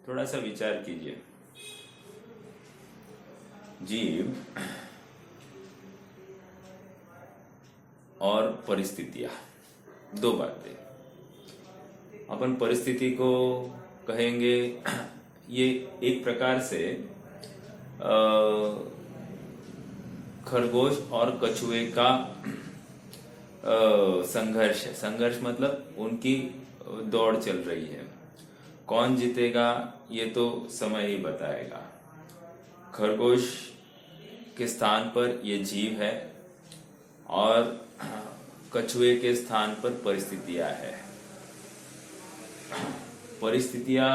थोड़ा सा विचार कीजिए। जीव और परिस्थितियां, दो बातें। अपन परिस्थिति को कहेंगे ये एक प्रकार से खरगोश और कछुए का संघर्ष है। संघर्ष मतलब उनकी दौड़ चल रही है। कौन जीतेगा ये तो समय ही बताएगा। खरगोश के स्थान पर ये जीव है और कछुए के स्थान पर परिस्थितियां है। परिस्थितियां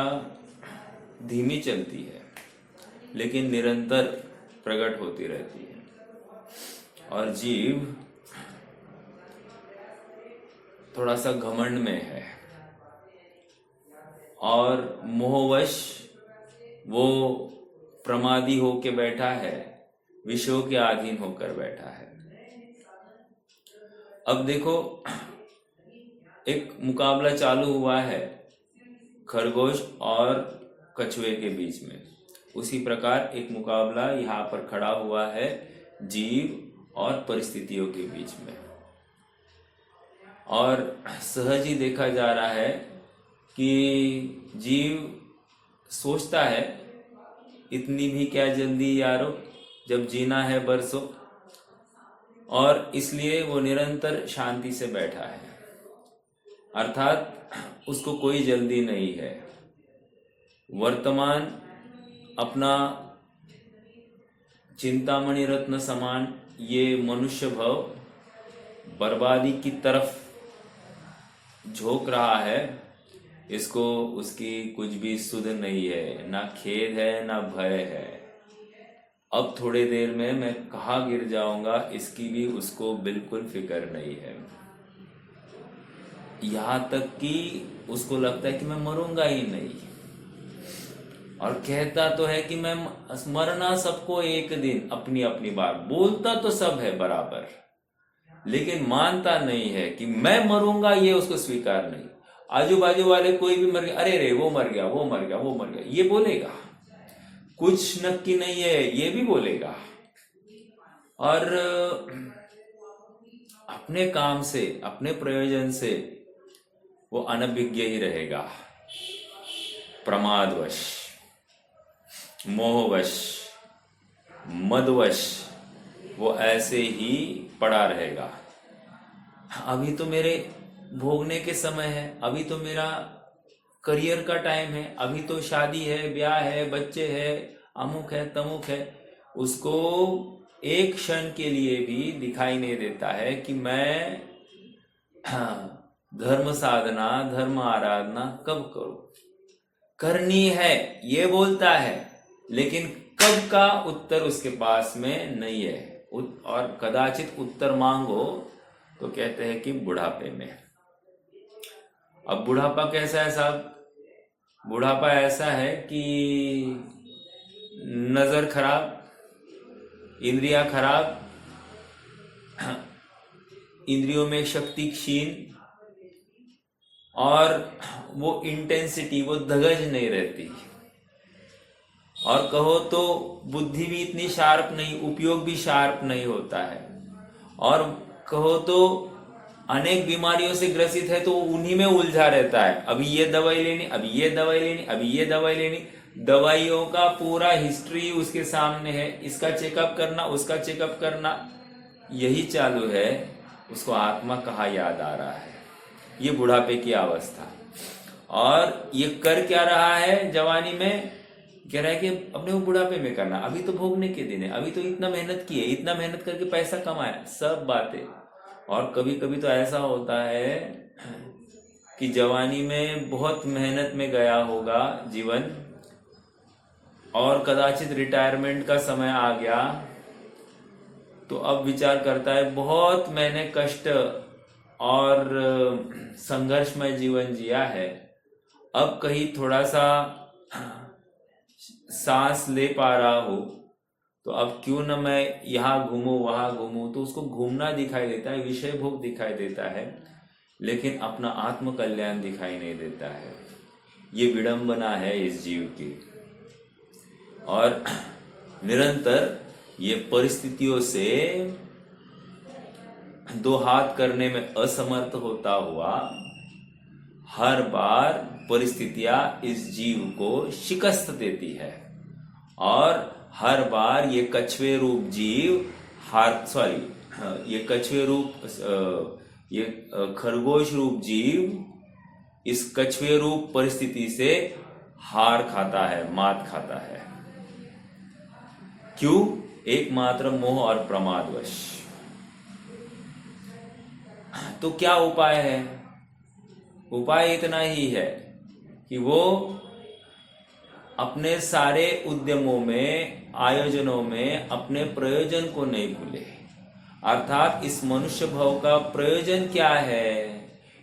धीमी चलती है लेकिन निरंतर प्रकट होती रहती है और जीव थोड़ा सा घमंड में है और मोहवश वो प्रमादी होके बैठा है, विषयों के अधीन होकर बैठा है। अब देखो, एक मुकाबला चालू हुआ है खरगोश और कछुए के बीच में। उसी प्रकार एक मुकाबला यहाँ पर खड़ा हुआ है जीव और परिस्थितियों के बीच में। और सहज ही देखा जा रहा है कि जीव सोचता है इतनी भी क्या जल्दी यारो, जब जीना है बरसों, और इसलिए वो निरंतर शांति से बैठा है। अर्थात उसको कोई जल्दी नहीं है। वर्तमान अपना चिंतामणि रत्न समान ये मनुष्य भव बर्बादी की तरफ झोंक रहा है। इसको उसकी कुछ भी सुध नहीं है, ना खेद है ना भय है। अब थोड़ी देर में मैं कहाँ गिर जाऊंगा इसकी भी उसको बिल्कुल फिक्र नहीं है। यहाँ तक कि उसको लगता है कि मैं मरूंगा ही नहीं, और कहता तो है कि मैं मरना सबको एक दिन, अपनी अपनी बात बोलता तो सब है बराबर, लेकिन मानता नहीं है कि मैं मरूंगा। ये उसको स्वीकार नहीं। आजू बाजू वाले कोई भी मर गया, अरे रे वो मर गया, वो मर गया, वो मर गया, ये बोलेगा। कुछ नक्की नहीं है, ये भी बोलेगा। और अपने काम से, अपने प्रयोजन से वो अनभिज्ञ ही रहेगा। प्रमादवश, मोहवश, मदवश वो ऐसे ही पड़ा रहेगा। अभी तो मेरे भोगने के समय है, अभी तो मेरा करियर का टाइम है, अभी तो शादी है, ब्याह है, बच्चे है, अमुक है, तमुक है। उसको एक क्षण के लिए भी दिखाई नहीं देता है कि मैं धर्म साधना, धर्म आराधना कब करूं। करनी है ये बोलता है, लेकिन कब का उत्तर उसके पास में नहीं है। और कदाचित उत्तर मांगो तो कहते हैं कि बुढ़ापे में। अब बुढ़ापा कैसा है साहब? बुढ़ापा ऐसा है कि नजर खराब, इंद्रियां खराब, इंद्रियों में शक्ति क्षीण, और वो इंटेंसिटी, वो धगज नहीं रहती। और कहो तो बुद्धि भी इतनी शार्प नहीं, उपयोग भी शार्प नहीं होता है। और कहो तो अनेक बीमारियों से ग्रसित है तो उन्हीं में उलझा रहता है। अभी ये दवाई लेनी, अभी ये दवाई लेनी, अभी ये दवाई लेनी। दवाइयों का पूरा हिस्ट्री उसके सामने है, इसका चेकअप करना, उसका चेकअप करना, यही चालू है। उसको आत्मा कहाँ याद आ रहा है? ये बुढ़ापे की अवस्था। और ये कर क्या रहा है जवानी में? कह रहा है कि अपने को बुढ़ापे में करना, अभी तो भोगने के दिन है, अभी तो इतना मेहनत की है, इतना मेहनत करके पैसा कमाया, सब बातें। और कभी कभी तो ऐसा होता है कि जवानी में बहुत मेहनत में गया होगा जीवन, और कदाचित रिटायरमेंट का समय आ गया तो अब विचार करता है बहुत मैंने कष्ट और संघर्षमय जीवन जिया है, अब कहीं थोड़ा सा सांस ले पा रहा हूं तो अब क्यों न मैं यहाँ घूमूं वहां घूमूं। तो उसको घूमना दिखाई देता है, विषय भोग दिखाई देता है, लेकिन अपना आत्म कल्याण दिखाई नहीं देता है। ये विडंबना है इस जीव की। और निरंतर ये परिस्थितियों से दो हाथ करने में असमर्थ होता हुआ हर बार परिस्थितियां इस जीव को शिकस्त देती है, और हर बार ये कछुए रूप जीव ये खरगोश रूप जीव इस कछुए रूप परिस्थिति से हार खाता है, मात खाता है। क्यों? एकमात्र मोह और प्रमादवश। तो क्या उपाय है? उपाय इतना ही है कि वो अपने सारे उद्यमों में, आयोजनों में अपने प्रयोजन को नहीं भूले। अर्थात इस मनुष्य भव का प्रयोजन क्या है?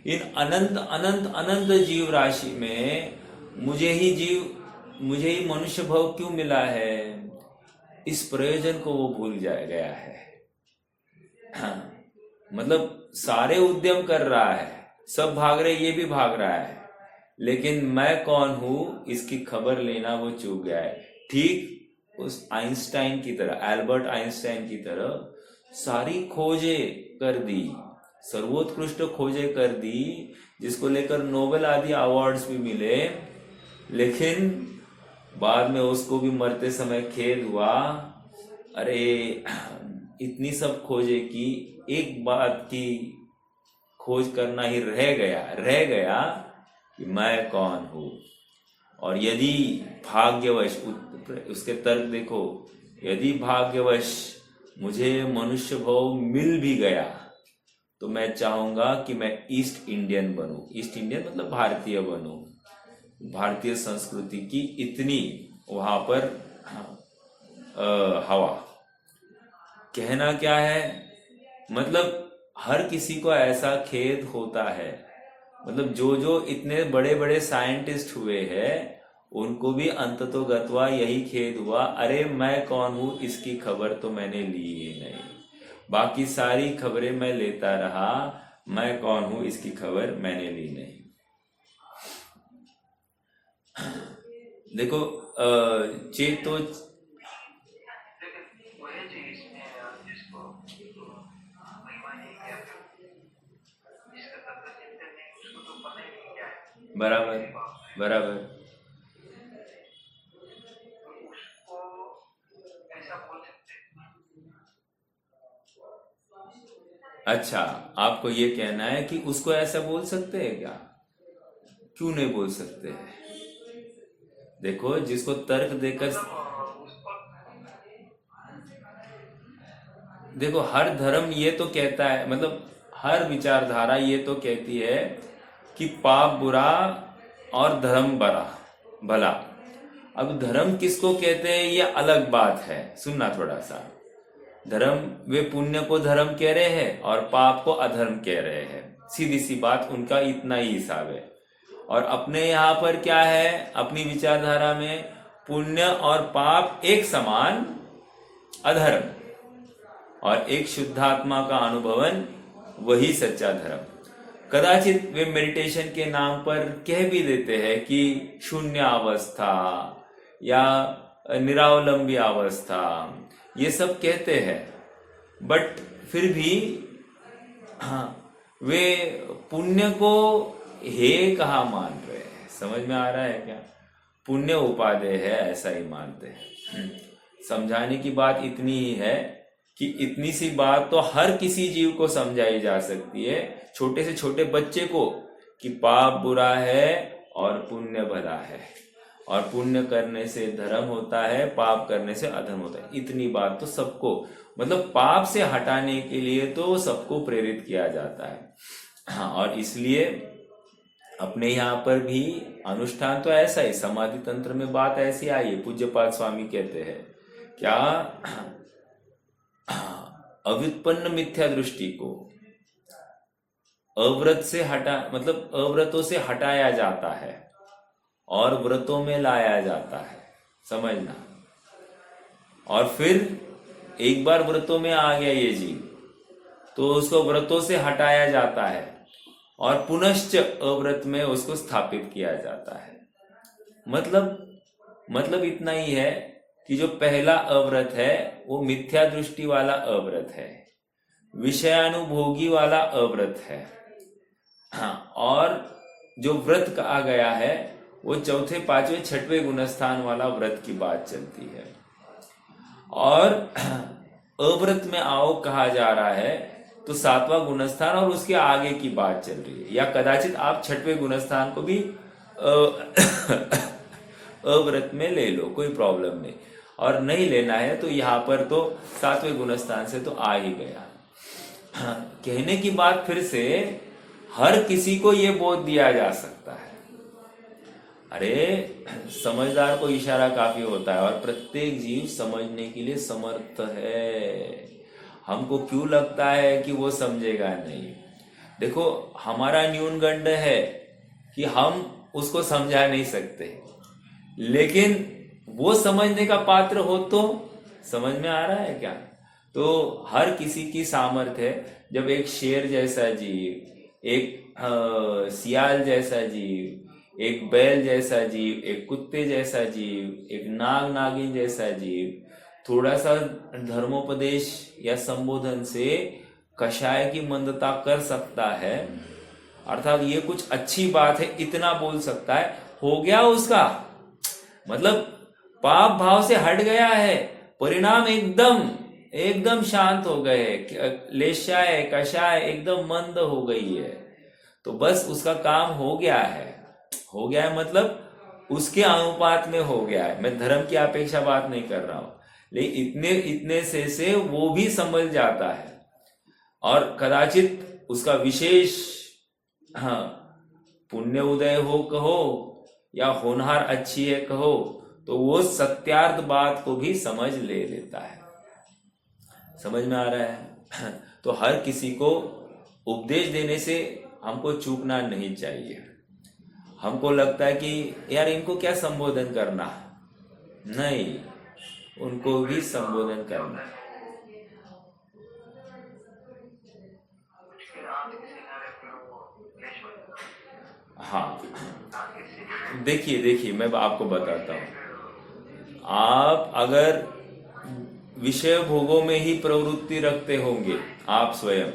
इन अनंत अनंत अनंत जीव राशि में मुझे ही मनुष्य भव क्यों मिला है? इस प्रयोजन को वो भूल गया है। मतलब सारे उद्यम कर रहा है, सब भाग रहे, ये भी भाग रहा है, लेकिन मैं कौन हूं इसकी खबर लेना वो चूक गया है। ठीक उस आइंस्टाइन की तरह, एल्बर्ट आइंस्टाइन की तरह सारी खोजें कर दी, सर्वोत्कृष्ट खोजें कर दी, जिसको लेकर नोबेल आदि अवार्ड्स भी मिले, लेकिन बाद में उसको भी मरते समय खेद हुआ, अरे इतनी सब खोजें की, एक बात की खोज करना ही रह गया कि मैं कौन हूं। और यदि भाग्यवश, उसके तर्क देखो, यदि भाग्यवश मुझे मनुष्य भव मिल भी गया तो मैं चाहूंगा कि मैं ईस्ट इंडियन बनूं। ईस्ट इंडियन मतलब भारतीय बनूं। भारतीय संस्कृति की इतनी वहां पर हवा। कहना क्या है? मतलब हर किसी को ऐसा खेद होता है, मतलब जो इतने बड़े बड़े साइंटिस्ट हुए हैं उनको भी अंततोगत्वा यही खेद हुआ, अरे मैं कौन हूं इसकी खबर तो मैंने ली ही नहीं। बाकी सारी खबरें मैं लेता रहा, मैं कौन हूं इसकी खबर मैंने ली नहीं। देखो चेतो बराबर अच्छा, आपको ये कहना है कि उसको ऐसा बोल सकते हैं क्या? क्यों नहीं बोल सकते हैं? देखो, जिसको तर्क देकर, देखो हर धर्म ये तो कहता है, मतलब हर विचारधारा ये तो कहती है कि पाप बुरा और धर्म भला। अब धर्म किसको कहते हैं ये अलग बात है, सुनना थोड़ा सा। धर्म, वे पुण्य को धर्म कह रहे हैं और पाप को अधर्म कह रहे हैं, सीधी सी बात, उनका इतना ही हिसाब है। और अपने यहाँ पर क्या है, अपनी विचारधारा में पुण्य और पाप एक समान, अधर्म और एक शुद्धात्मा का अनुभवन, वही सच्चा धर्म। कदाचित वे मेडिटेशन के नाम पर कह भी देते हैं कि शून्य अवस्था या निरावलंबी अवस्था, ये सब कहते हैं, बट फिर भी वे पुण्य को हे कहा मान रहे हैं। समझ में आ रहा है क्या? पुण्य उपादेय है ऐसा ही मानते हैं। समझाने की बात इतनी ही है कि इतनी सी बात तो हर किसी जीव को समझाई जा सकती है, छोटे से छोटे बच्चे को, कि पाप बुरा है और पुण्य भला है, और पुण्य करने से धर्म होता है, पाप करने से अधर्म होता है। इतनी बात तो सबको, मतलब पाप से हटाने के लिए तो सबको प्रेरित किया जाता है। हाँ, और इसलिए अपने यहाँ पर भी अनुष्ठान तो ऐसा ही, समाधि तंत्र में बात ऐसी आई है। पूज्यपाद स्वामी कहते हैं क्या, अव्युत्पन्न मिथ्या दृष्टि को अव्रत से मतलब अव्रतों से हटाया जाता है और व्रतों में लाया जाता है, समझना। और फिर एक बार व्रतों में आ गया ये जीव, तो उसको व्रतों से हटाया जाता है और पुनश्च अव्रत में उसको स्थापित किया जाता है। मतलब इतना ही है कि जो पहला अव्रत है वो मिथ्या दृष्टि वाला अव्रत है, विषयानुभोगी वाला अव्रत है। हाँ, और जो व्रत कहा गया है वो चौथे पांचवें छठवें गुणस्थान वाला व्रत की बात चलती है। और अव्रत में आओ कहा जा रहा है तो सातवां गुणस्थान और उसके आगे की बात चल रही है, या कदाचित आप छठवें गुणस्थान को भी अव्रत में ले लो, कोई प्रॉब्लम नहीं। और नहीं लेना है तो यहाँ पर तो सातवें गुणस्थान से तो आ ही गया। कहने की बात फिर से, हर किसी को ये बोध दिया जा सकता है। अरे समझदार को इशारा काफी होता है, और प्रत्येक जीव समझने के लिए समर्थ है। हमको क्यों लगता है कि वो समझेगा नहीं? देखो, हमारा न्यूनगंड है कि हम उसको समझा नहीं सकते, लेकिन वो समझने का पात्र हो तो समझ में आ रहा है क्या? तो हर किसी की सामर्थ्य है। जब एक शेर जैसा जीव, एक सियाल जैसा जीव, एक बैल जैसा जीव, एक कुत्ते जैसा जीव, एक नाग नागिन जैसा जीव थोड़ा सा धर्मोपदेश या संबोधन से कषाय की मंदता कर सकता है, अर्थात ये कुछ अच्छी बात है इतना बोल सकता है, हो गया उसका मतलब पाप भाव से हट गया है, परिणाम एकदम शांत हो गए, लेशाय कषाय एकदम मंद हो गई है, तो बस उसका काम हो गया है। हो गया है मतलब उसके अनुपात में हो गया है। मैं धर्म की अपेक्षा बात नहीं कर रहा हूं, लेकिन इतने से वो भी समझ जाता है, और कदाचित उसका विशेष पुण्य उदय हो कहो या होनहार अच्छी है कहो, तो वो सत्यार्थ बात को भी समझ ले लेता है। समझ में आ रहा है? तो हर किसी को उपदेश देने से हमको चूकना नहीं चाहिए। हमको लगता है कि यार इनको क्या संबोधन करना, नहीं, उनको भी संबोधन करना है। हाँ, देखिए मैं आपको बताता हूं। आप अगर विषय भोगों में ही प्रवृत्ति रखते होंगे आप स्वयं,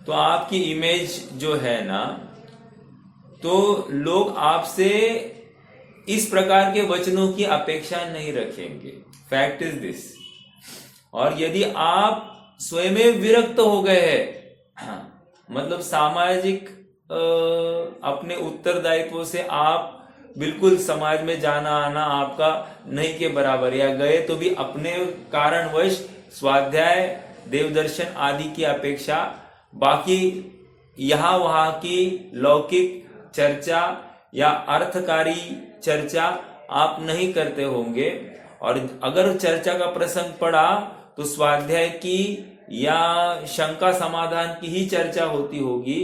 तो आपकी इमेज जो है ना, तो लोग आपसे इस प्रकार के वचनों की अपेक्षा नहीं रखेंगे। Fact is this. और यदि आप स्वयं विरक्त हो गए हैं, मतलब सामाजिक अपने उत्तरदायित्व से आप बिल्कुल समाज में जाना आना आपका नहीं के बराबर, या गए तो भी अपने कारणवश स्वाध्याय देवदर्शन आदि की अपेक्षा बाकी यहाँ वहां की लौकिक चर्चा या अर्थकारी चर्चा आप नहीं करते होंगे, और अगर चर्चा का प्रसंग पड़ा तो स्वाध्याय की या शंका समाधान की ही चर्चा होती होगी,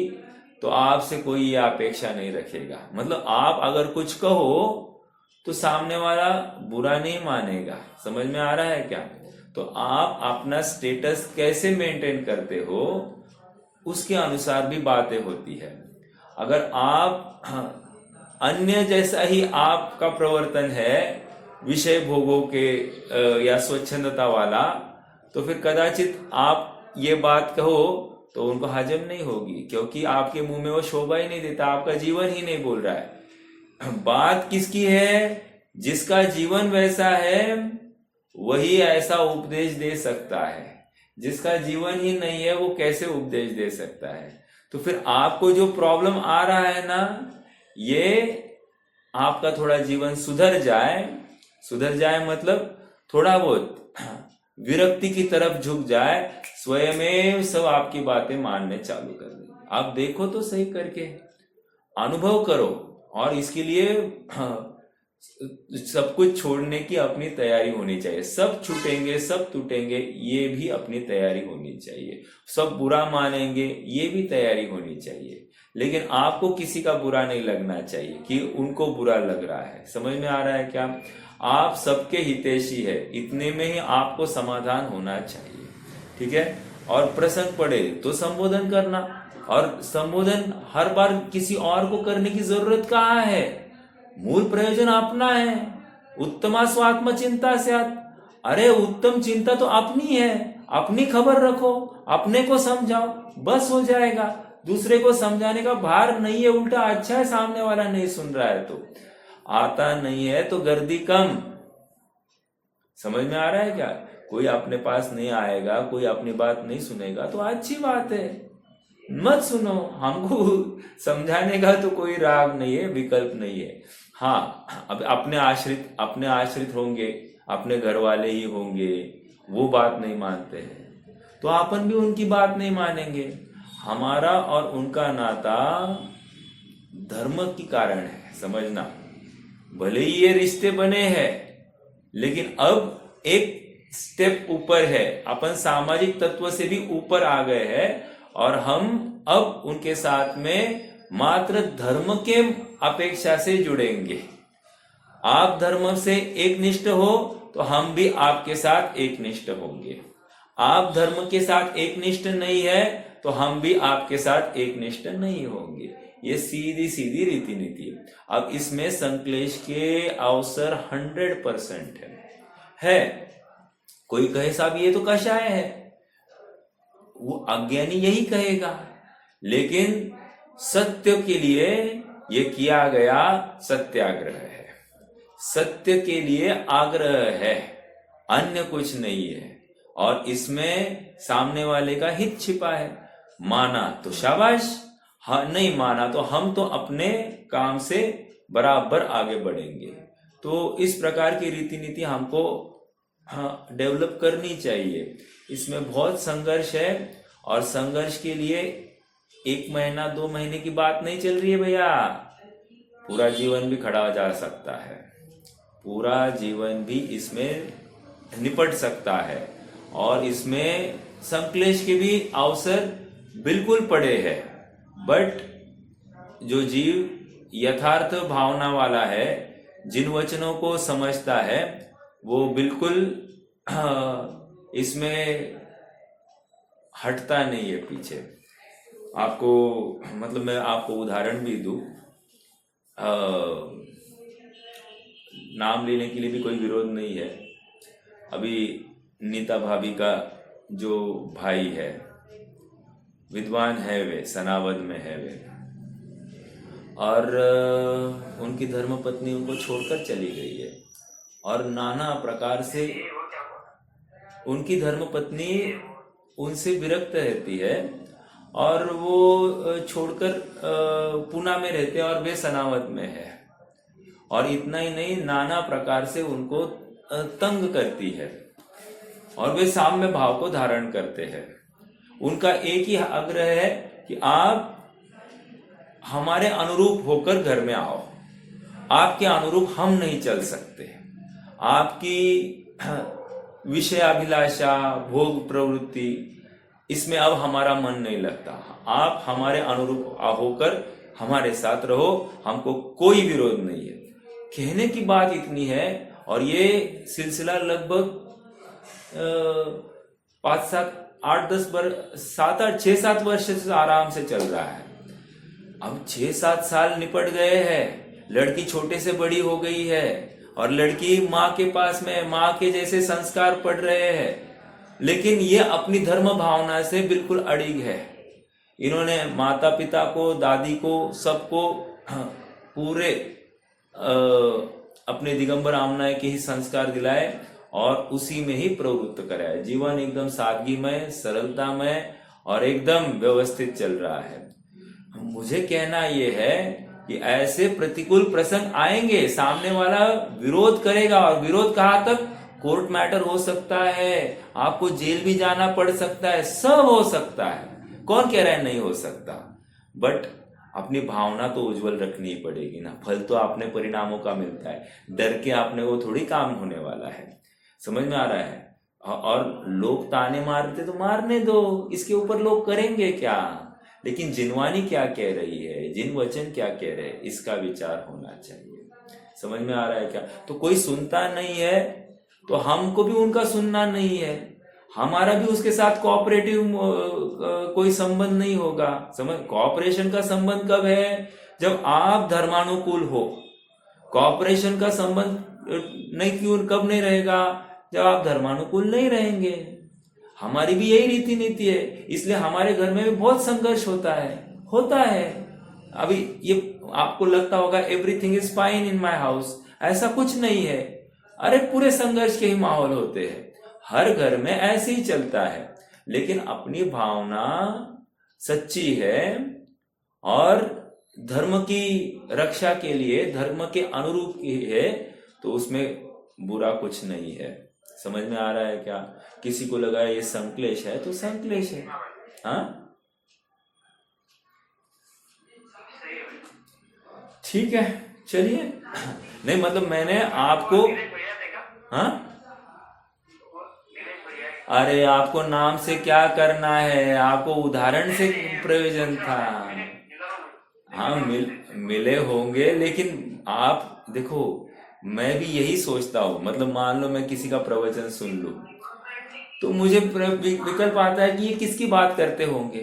तो आपसे कोई ये अपेक्षा नहीं रखेगा। मतलब आप अगर कुछ कहो तो सामने वाला बुरा नहीं मानेगा। समझ में आ रहा है क्या? तो आप अपना स्टेटस कैसे मेंटेन करते हो उसके अनुसार भी बातें होती है। अगर आप अन्य जैसा ही आपका प्रवर्तन है विषय भोगों के या स्वच्छंदता वाला, तो फिर कदाचित आप ये बात कहो तो उनको हजम नहीं होगी, क्योंकि आपके मुंह में वो शोभा ही नहीं देता, आपका जीवन ही नहीं बोल रहा है। बात किसकी है? जिसका जीवन वैसा है वही ऐसा उपदेश दे सकता है। जिसका जीवन ही नहीं है वो कैसे उपदेश दे सकता है? तो फिर आपको जो प्रॉब्लम आ रहा है ना, ये आपका थोड़ा जीवन सुधर जाए मतलब थोड़ा बहुत विरक्ति की तरफ झुक जाए, स्वयं सब आपकी बातें मानने चालू कर दे। आप देखो तो सही करके, अनुभव करो, और इसके लिए सब कुछ छोड़ने की अपनी तैयारी होनी चाहिए। सब छूटेंगे, सब टूटेंगे, ये भी अपनी तैयारी होनी चाहिए। सब बुरा मानेंगे, ये भी तैयारी होनी चाहिए। लेकिन आपको किसी का बुरा नहीं लगना चाहिए कि उनको बुरा लग रहा है। समझ में आ रहा है क्या? आप सबके हितैषी है, इतने में ही आपको समाधान होना चाहिए। ठीक है? और प्रसंग पड़े तो संबोधन करना, और संबोधन हर बार किसी और को करने की जरूरत कहाँ है? मूल प्रयोजन अपना है। उत्तमा स्वात्म चिंता स्यात्। अरे उत्तम चिंता तो अपनी है, अपनी खबर रखो, अपने को समझाओ, बस हो जाएगा। दूसरे को समझाने का भार नहीं है, उल्टा अच्छा है सामने वाला नहीं सुन रहा है तो। आता नहीं है तो गर्दी कम। समझ में आ रहा है क्या? कोई अपने पास नहीं आएगा, कोई अपनी बात नहीं सुनेगा तो अच्छी बात है, मत सुनो। हमको समझाने का तो कोई राग नहीं है, विकल्प नहीं है। हाँ, अब अपने आश्रित होंगे, अपने घर वाले ही होंगे, वो बात नहीं मानते हैं तो अपन भी उनकी बात नहीं मानेंगे। हमारा और उनका नाता धर्म की कारण है, समझना। भले ही ये रिश्ते बने हैं लेकिन अब एक स्टेप ऊपर है, अपन सामाजिक तत्व से भी ऊपर आ गए हैं और हम अब उनके साथ में मात्र धर्म के अपेक्षा से जुड़ेंगे। आप धर्म से एक निष्ठ हो तो हम भी आपके साथ एक निष्ठ होंगे। आप धर्म के साथ एक निष्ठ नहीं है तो हम भी आपके साथ एक निष्ठ नहीं होंगे। ये सीधी सीधी रीति नीति। अब इसमें संक्लेश के अवसर 100% है। कोई कहे साहब ये तो कषाय है, वो अज्ञानी यही कहेगा, लेकिन सत्य के लिए ये किया गया सत्याग्रह है, सत्य के लिए आग्रह है, अन्य कुछ नहीं है। और इसमें सामने वाले का हित छिपा है। माना तो शाबाश, हाँ नहीं माना तो हम तो अपने काम से बराबर आगे बढ़ेंगे। तो इस प्रकार की रीति नीति हमको डेवलप करनी चाहिए। इसमें बहुत संघर्ष है और संघर्ष के लिए 1 महीना 2 महीने की बात नहीं चल रही है भैया, पूरा जीवन भी खड़ा हो जा सकता है, पूरा जीवन भी इसमें निपट सकता है। और इसमें संक्लेश के भी अवसर बिल्कुल पड़े हैं। बट जो जीव यथार्थ भावना वाला है, जिन वचनों को समझता है, वो बिल्कुल इसमें हटता नहीं है पीछे। आपको मतलब मैं आपको उदाहरण भी दूं, नाम लेने के लिए भी कोई विरोध नहीं है। अभी नीता भाभी का जो भाई है, विद्वान है, वे सनावद में है वे, और उनकी धर्मपत्नी उनको छोड़कर चली गई है और नाना प्रकार से उनकी धर्मपत्नी उनसे विरक्त रहती है और वो छोड़कर पूना में रहते हैं और वे सनावद में है। और इतना ही नहीं, नाना प्रकार से उनको तंग करती है और वे साम्य भाव को धारण करते हैं। उनका एक ही आग्रह है कि आप हमारे अनुरूप होकर घर में आओ, आपके अनुरूप हम नहीं चल सकते। आपकी विषयाभिलाषा, भोग प्रवृत्ति, इसमें अब हमारा मन नहीं लगता। आप हमारे अनुरूप होकर हमारे साथ रहो, हमको कोई विरोध नहीं है। कहने की बात इतनी है और ये सिलसिला लगभग 6-7 वर्ष से आराम से चल रहा है। अब 6-7 साल निपट गए हैं, लड़की छोटे से बड़ी हो गई है और लड़की माँ के पास में माँ के जैसे संस्कार पढ़ रहे हैं, लेकिन ये अपनी धर्म भावना से बिल्कुल अड़िग है। इन्होंने माता पिता को, दादी को, सबको पूरे अपने दिगंबर आमनाय के ही संस्कार दिलाए और उसी में ही प्रवृत्त कराए। जीवन एकदम सादगीमय, सरलतामय और एकदम व्यवस्थित चल रहा है। मुझे कहना यह है कि ऐसे प्रतिकूल प्रसंग आएंगे, सामने वाला विरोध करेगा और विरोध कहाँ तक, कोर्ट मैटर हो सकता है, आपको जेल भी जाना पड़ सकता है, सब हो सकता है। कौन कह रहा है नहीं हो सकता? बट अपनी भावना तो उज्जवल रखनी ही पड़ेगी ना। फल तो अपने परिणामों का मिलता है, डर के अपने को थोड़ी काम होने वाला है। समझ में आ रहा है? और लोग ताने मारते तो मारने दो, इसके ऊपर लोग करेंगे क्या, लेकिन जिनवानी क्या कह रही है, जिन वचन क्या कह रहे हैं, इसका विचार होना चाहिए। समझ में आ रहा है क्या? तो कोई सुनता नहीं है तो हमको भी उनका सुनना नहीं है, हमारा भी उसके साथ कोऑपरेटिव कोई संबंध नहीं होगा। समझ, कोऑपरेशन का संबंध कब है? जब आप धर्मानुकूल हो, कॉपरेशन का संबंध नहीं, क्यों कब नहीं रहेगा? जब आप धर्मानुकूल नहीं रहेंगे। हमारी भी यही रीति नीति है, इसलिए हमारे घर में भी बहुत संघर्ष होता है। अभी ये आपको लगता होगा everything is fine in my house, ऐसा कुछ नहीं है। अरे पूरे संघर्ष के ही माहौल होते हैं, हर घर में ऐसे ही चलता है। लेकिन अपनी भावना सच्ची है और धर्म की रक्षा के लिए, धर्म के अनुरूप की है, तो उसमें बुरा कुछ नहीं है। समझ में आ रहा है क्या? किसी को लगा ये संक्लेश है तो संक्लेश है। हाँ ठीक है, चलिए। नहीं मतलब मैंने आपको, हाँ अरे आपको नाम से क्या करना है, आपको उदाहरण से प्रयोजन था। हाँ मिले होंगे, लेकिन आप देखो, मैं भी यही सोचता हूँ। मतलब मान लो मैं किसी का प्रवचन सुन लूं, तो मुझे विकल्प आता है कि ये किसकी बात करते होंगे,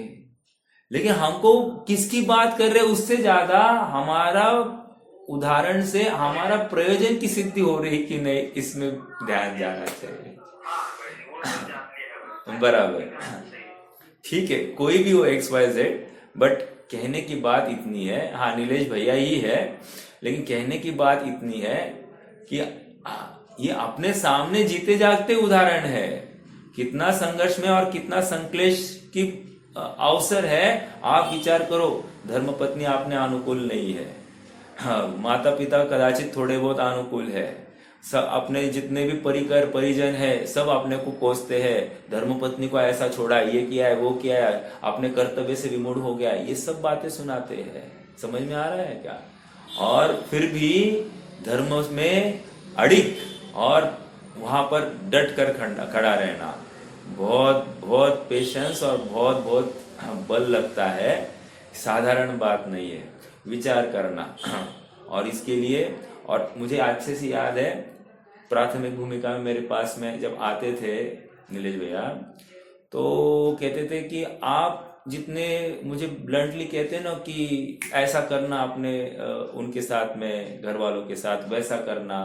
लेकिन हमको किसकी बात कर रहे उससे ज्यादा हमारा उदाहरण से हमारा प्रयोजन की सिद्धि हो रही कि नहीं, इसमें ध्यान जाना चाहिए। बराबर, ठीक है, कोई भी हो XYZ, बट कहने की बात इतनी है। हाँ नीलेश भैया ही है, लेकिन कहने की बात इतनी है कि ये अपने सामने जीते जागते उदाहरण है। कितना संघर्ष में और कितना संक्लेश की अवसर है। आप विचार करो, धर्मपत्नी आपने अनुकूल नहीं है, हाँ, माता पिता कदाचित थोड़े बहुत अनुकूल है, सब अपने जितने भी परिकर परिजन है सब अपने को कोसते हैं, धर्मपत्नी को ऐसा छोड़ा, ये किया है, वो किया है, अपने कर्तव्य से विमूढ़ हो गया, ये सब बातें सुनाते हैं। समझ में आ रहा है क्या? और फिर भी धर्म में अड़िग और वहां पर डट कर खड़ा रहना, बहुत बहुत पेशेंस और बहुत बहुत बल लगता है। साधारण बात नहीं है, विचार करना। और इसके लिए, और मुझे अच्छे से याद है, प्राथमिक भूमिका में मेरे पास में जब आते थे नीलेश भैया, तो कहते थे कि आप जितने, मुझे ब्लंटली कहते ना कि ऐसा करना अपने उनके साथ में, घर वालों के साथ वैसा करना,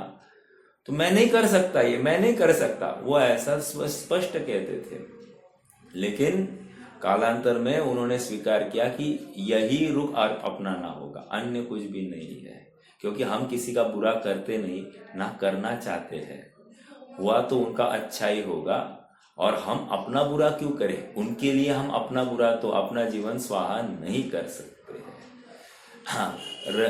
तो मैं नहीं कर सकता, ये मैं नहीं कर सकता, वो ऐसा स्पष्ट कहते थे। लेकिन कालांतर में उन्होंने स्वीकार किया कि यही रुख अपनाना होगा, अन्य कुछ भी नहीं है, क्योंकि हम किसी का बुरा करते नहीं, ना करना चाहते हैं। हुआ तो उनका अच्छा ही होगा, और हम अपना बुरा क्यों करें? उनके लिए हम अपना बुरा तो अपना जीवन स्वाहा नहीं कर सकते हैं। हाँ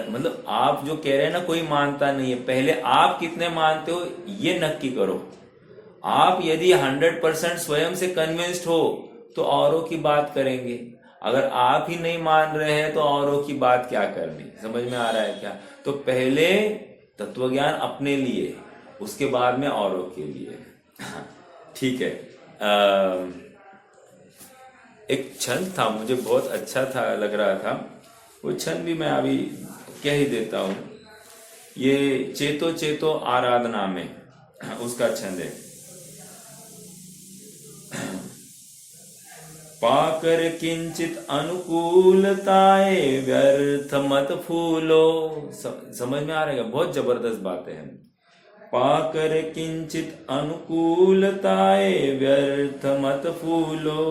मतलब आप जो कह रहे हैं ना, कोई मानता नहीं है, पहले आप कितने मानते हो ये नक्की करो। आप यदि 100% स्वयं से कन्विंस्ड हो तो औरों की बात करेंगे, अगर आप ही नहीं मान रहे हैं तो औरों की बात क्या करनी। समझ में आ रहा है क्या? तो पहले तत्वज्ञान अपने लिए, उसके बाद में औरों के लिए। ठीक है। एक छंद था, मुझे बहुत अच्छा था, लग रहा था, वो छंद भी मैं अभी कह ही देता हूं। ये चेतो चेतो आराधना में उसका छंद है। पाकर किंचित अनुकूलताए व्यर्थ मत फूलो। समझ में आ रहा है? बहुत जबरदस्त बातें हैं। पाकर किंचित अनुकूलताए व्यर्थ मत फूलो,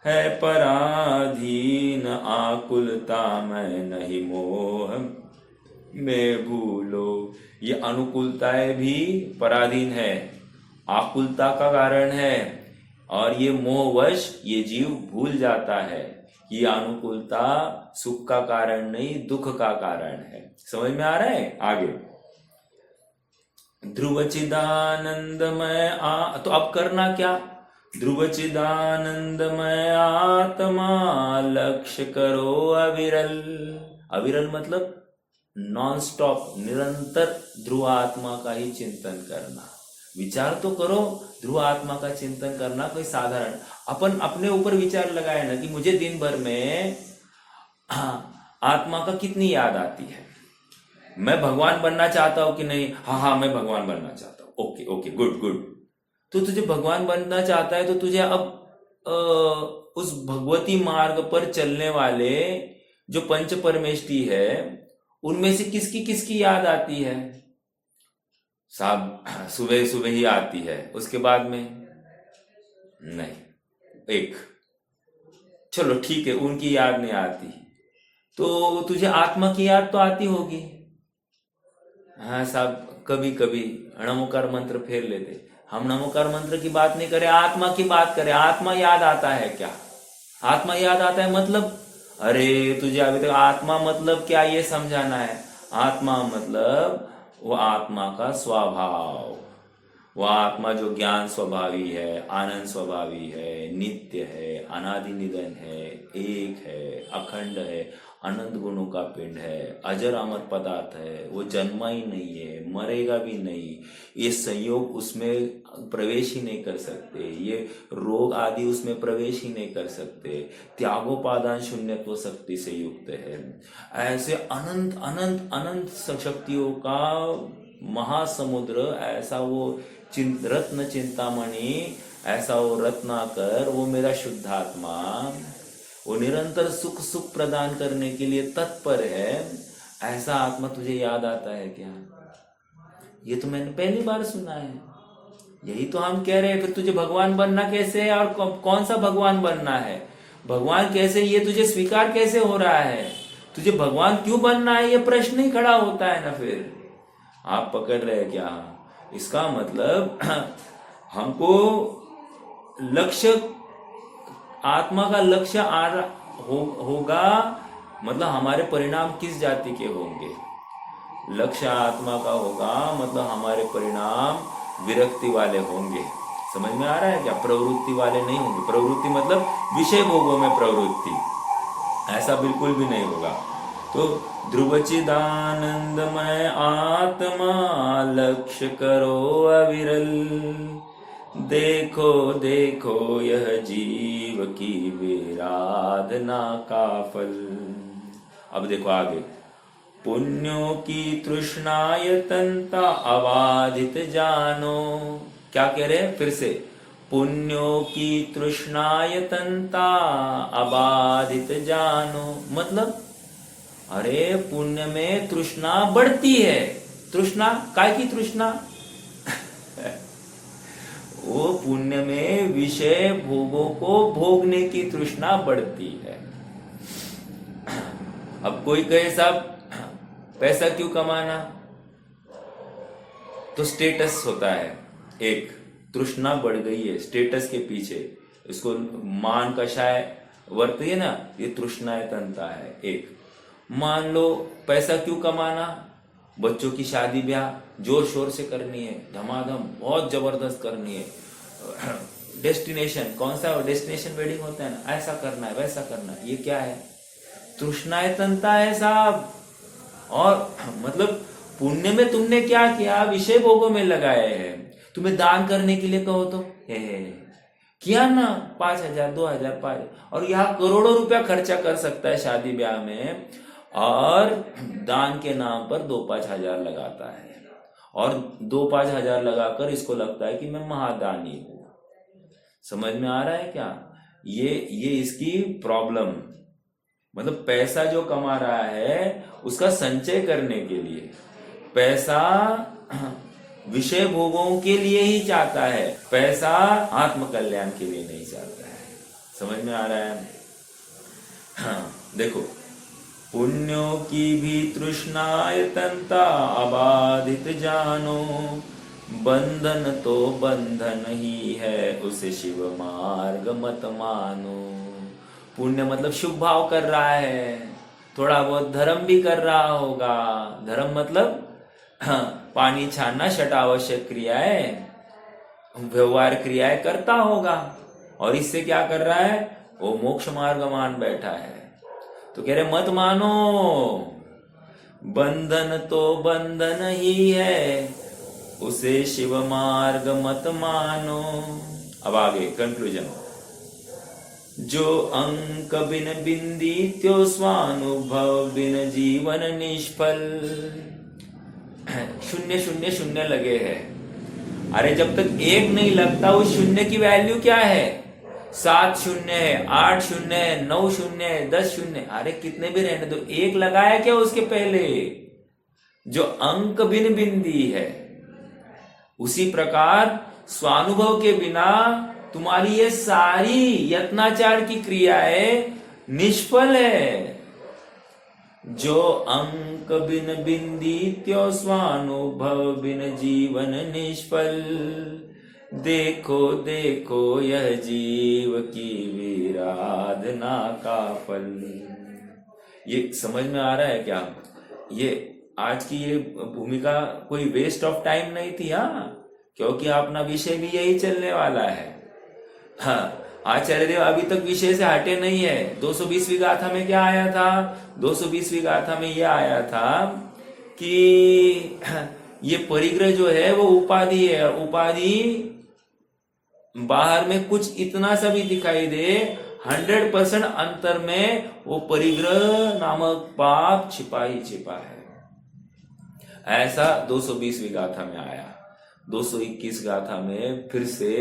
है पराधीन आकुलता मैं नहीं मोह में भूलो। ये अनुकूलताएं भी पराधीन है, आकुलता का कारण है, और ये मोहवश ये जीव भूल जाता है कि ये अनुकूलता सुख का कारण नहीं, दुख का कारण है। समझ में आ रहा है? आगे ध्रुव चिदानंदमय तो अब करना क्या? ध्रुव चिदानंदमय आत्मा लक्ष्य करो अविरल। अविरल मतलब नॉन स्टॉप, निरंतर ध्रुव आत्मा का ही चिंतन करना। विचार तो करो, ध्रुव आत्मा का चिंतन करना कोई साधारण, अपन अपने ऊपर विचार लगाए ना कि मुझे दिन भर में आत्मा का कितनी याद आती है। मैं भगवान बनना चाहता हूं कि नहीं? हाँ मैं भगवान बनना चाहता हूं। Okay okay good good. तो तुझे भगवान बनना चाहता है तो तुझे अब उस भगवती मार्ग पर चलने वाले जो पंच परमेष्टि है उनमें से किसकी किसकी याद आती है? साहब सुबह सुबह ही आती है, उसके बाद में नहीं। एक चलो ठीक है, उनकी याद नहीं आती, तो तुझे आत्मा की याद तो आती होगी। हाँ साहब, कभी कभी नमोकार मंत्र फेर लेते। हम नमोकार मंत्र की बात नहीं करें, आत्मा की बात करें। आत्मा याद आता है क्या? आत्मा याद आता है मतलब, अरे तुझे अभी तक आत्मा मतलब क्या ये समझाना है। आत्मा मतलब वो आत्मा का स्वभाव, वह आत्मा जो ज्ञान स्वभावी है, आनंद स्वभावी है, नित्य है, अनादि निधन है, एक है, अखंड है, अनंत गुणों का पिंड है, अजर अमर पदार्थ है, वो जन्मा ही नहीं है, मरेगा भी नहीं। ये संयोग उसमें प्रवेश ही नहीं कर सकते, ये रोग आदि उसमें प्रवेश ही नहीं कर सकते। त्यागोपादान शून्यत्व शक्ति से युक्त है। ऐसे अनंत अनंत अनंत शक्तियों का महासमुद्र, ऐसा वो रत्न चिंतामणि, ऐसा वो रत्नाकर, वो मेरा शुद्धात्मा, वो निरंतर सुख सुख प्रदान करने के लिए तत्पर है। ऐसा आत्मा तुझे याद आता है क्या? ये तो मैंने पहली बार सुना है। यही तो हम कह रहे हैं, फिर तुझे भगवान बनना कैसे है और कौन सा भगवान बनना है? भगवान कैसे, ये तुझे स्वीकार कैसे हो रहा है? तुझे भगवान क्यों बनना है, ये प्रश्न ही खड़ा होता है ना। फिर आप पकड़ रहे क्या? इसका मतलब हमको लक्ष्य, आत्मा का लक्ष्य होगा, मतलब हमारे परिणाम किस जाति के होंगे। लक्ष्य आत्मा का होगा मतलब हमारे परिणाम विरक्ति वाले होंगे। समझ में आ रहा है क्या? प्रवृत्ति वाले नहीं होंगे। प्रवृत्ति मतलब विषय भोगों में प्रवृत्ति, ऐसा बिल्कुल भी नहीं होगा। तो ध्रुवचिदानंदमय आत्मा लक्ष्य करो अविरल, देखो देखो यह जीव की विराधना का फल। अब देखो आगे, पुण्यों की तृष्णायतनता अबाधित जानो। क्या कह रहे हैं फिर से? पुण्यों की तृष्णायतनता अबाधित जानो, मतलब अरे पुण्य में तृष्णा बढ़ती है। तृष्णा काय की तृष्णा? वो पुण्य में विषय भोगों को भोगने की तृष्णा बढ़ती है। अब कोई कहे साहब पैसा क्यों कमाना? तो स्टेटस होता है, एक तृष्णा बढ़ गई है स्टेटस के पीछे, इसको मान कषाय वर्त है ना, ये तृष्णाएं तनता है। एक मान लो पैसा क्यों कमाना? बच्चों की शादी ब्याह जोर शोर से करनी है, धमाधम बहुत जबरदस्त करनी है। डेस्टिनेशन कौन सा? डेस्टिनेशन वेडिंग होता है ना, ऐसा करना है वैसा करना है। ये क्या है? तृष्णाएं तनता है साहब। और मतलब पुण्य में तुमने क्या किया? विषय भोगों में लगाए हैं। तुम्हें दान करने के लिए कहो तो किया ना, 5,000 2,000 5,000, और यहाँ करोड़ों रुपया खर्चा कर सकता है शादी ब्याह में, और दान के नाम पर 2-5 हजार लगाता है, और 2-5 हजार लगाकर इसको लगता है कि मैं महादानी हूं। समझ में आ रहा है क्या? ये इसकी प्रॉब्लम, मतलब पैसा जो कमा रहा है उसका संचय करने के लिए, पैसा विषय भोगों के लिए ही चाहता है, पैसा आत्म कल्याण के लिए नहीं चाहता है। समझ में आ रहा है? हाँ देखो, पुण्यों की भी तृष्णायतनता अबाधित जानो, बंधन तो बंधन ही है उसे शिव मार्ग मत मानो। पुण्य मतलब शुभ भाव कर रहा है, थोड़ा बहुत धर्म भी कर रहा होगा। धर्म मतलब पानी छानना, षटावश्यक क्रियाएं, व्यवहार क्रियाएं करता होगा, और इससे क्या कर रहा है? वो मोक्ष मार्ग मान बैठा है। तो कह रहे मत मानो, बंधन तो बंधन ही है उसे शिव मार्ग मत मानो। अब आगे कंक्लूजन, जो अंक बिन बिंदी त्यो स्वानुभव बिन जीवन निष्फल। शून्य शून्य शून्य लगे हैं। अरे जब तक एक नहीं लगता उस शून्य की वैल्यू क्या है? 7 शून्य है, 8 शून्य है, 9 शून्य है, 10 शून्य है, अरे कितने भी रहने दो, एक लगाया क्या उसके पहले, जो अंक बिन बिंदी है। उसी प्रकार स्वानुभव के बिना तुम्हारी ये सारी यत्नाचार की क्रियाएं निष्फल है। जो अंक बिन बिंदी त्यो स्वानुभव बिन जीवन निष्फल। देखो देखो यह जीव की विराधना का फल। ये समझ में आ रहा है क्या? ये आज की ये भूमिका कोई वेस्ट ऑफ टाइम नहीं थी, हाँ, क्योंकि अपना विषय भी यही चलने वाला है। हाँ, आचार्य देव अभी तक विषय से हटे नहीं है। 220वीं गाथा में क्या आया था? 220वीं गाथा में यह आया था कि ये परिग्रह जो है वो उपाधि है, और उपाधि बाहर में कुछ इतना सा भी दिखाई दे, 100% अंतर में वो परिग्रह नामक पाप छिपा ही छिपा है। ऐसा 220वीं गाथा में आया। 221 गाथा में फिर से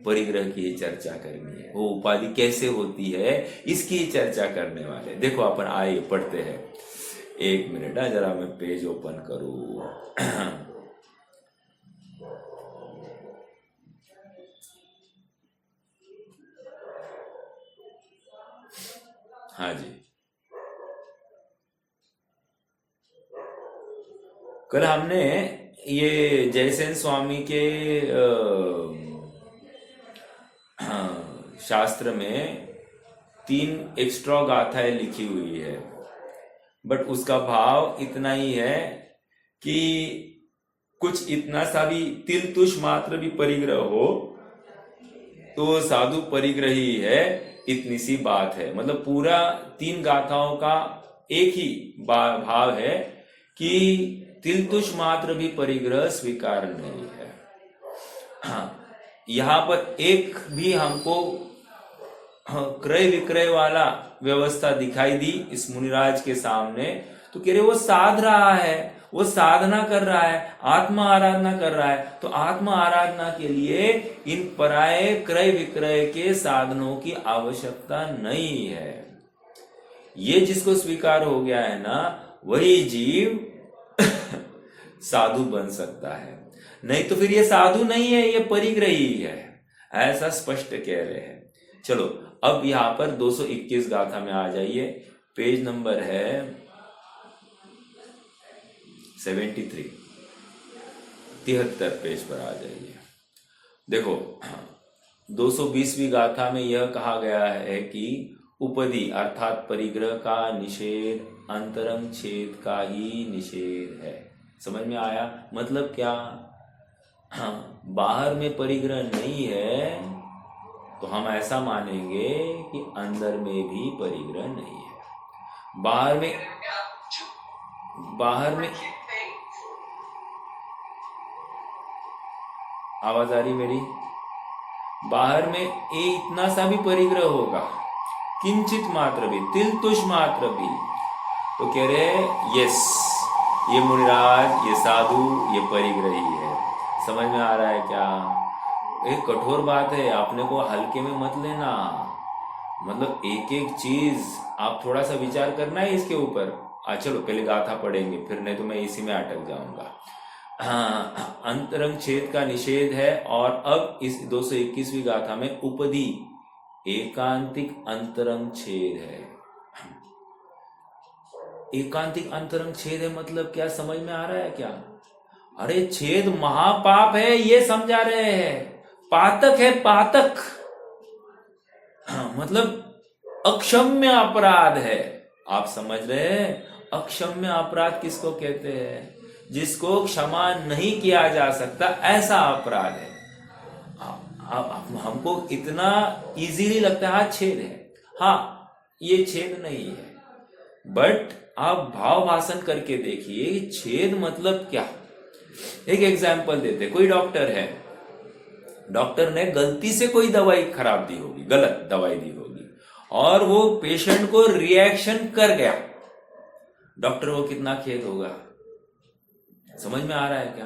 परिग्रह की चर्चा करनी है, वो उपाधि कैसे होती है इसकी चर्चा करने वाले। देखो अपन आइए पढ़ते हैं। 1 मिनट, जरा मैं पेज ओपन करूं। हाँ जी, कल हमने ये जयसेन स्वामी के शास्त्र में 3 एक्स्ट्रा गाथाएं लिखी हुई है, बट उसका भाव इतना ही है कि कुछ इतना सा भी तिल तुष मात्र भी परिग्रह हो तो साधु परिग्रह ही है, इतनी सी बात है। मतलब पूरा 3 गाथाओं का एक ही भाव है कि तिल तुष मात्र भी परिग्रह स्वीकार नहीं है। हाँ, यहाँ पर एक भी हमको क्रय विक्रय वाला व्यवस्था दिखाई दी इस मुनिराज के सामने, तो कह रहे वो साध रहा है, वो साधना कर रहा है, आत्मा आराधना कर रहा है। तो आत्मा आराधना के लिए इन पराये क्रय विक्रय के साधनों की आवश्यकता नहीं है। ये जिसको स्वीकार हो गया है ना, वही जीव साधु बन सकता है, नहीं तो फिर ये साधु नहीं है, ये परिग्रही है, ऐसा स्पष्ट कह रहे हैं। चलो अब यहां पर 221 गाथा में आ जाइए। पेज नंबर है 73, 73 पेज पर आ जाइए। देखो 220वीं गाथा में यह कहा गया है कि उपदि अर्थात परिग्रह का निषेध अंतरंग छेद का ही निषेध है। समझ में आया? मतलब क्या? हाँ, बाहर में परिग्रह नहीं है तो हम ऐसा मानेंगे कि अंदर में भी परिग्रह नहीं है। बाहर में आवाज आ रही मेरी? बाहर में ये इतना सा भी परिग्रह होगा, किंचित मात्र भी, तिल तुष मात्र भी, तो कह रहे यस, ये मुनिराज, ये साधु, ये परिग्रही है। समझ में आ रहा है क्या? एक कठोर बात है, आपने को हल्के में मत लेना। मतलब एक एक चीज आप थोड़ा सा विचार करना है इसके ऊपर। चलो पहले गाथा पढ़ेंगे, फिर नहीं तो मैं इसी में अटक जाऊंगा। हाँ, अंतरंग छेद का निषेध है। और अब इस 221वीं गाथा में उपदि एकांतिक अंतरंग छेद है। एकांतिक अंतरंग छेद है मतलब क्या? समझ में आ रहा है क्या? अरे छेद महापाप है, ये समझा रहे हैं। पातक है, पातक। मतलब अक्षम्य अपराध है। आप समझ रहे हैं? अक्षम्य अपराध किसको कहते हैं? जिसको क्षमा नहीं किया जा सकता, ऐसा अपराध है। हमको इतना इजीली लगता है हाँ छेद है, हाँ ये छेद नहीं है, बट आप भाव भाषण करके देखिए छेद मतलब क्या। एक एग्जाम्पल देते, कोई डॉक्टर है, डॉक्टर ने गलती से कोई दवाई खराब दी होगी, गलत दवाई दी होगी, और वो पेशेंट को रिएक्शन कर गया, डॉक्टर को कितना खेद होगा। समझ में आ रहा है क्या?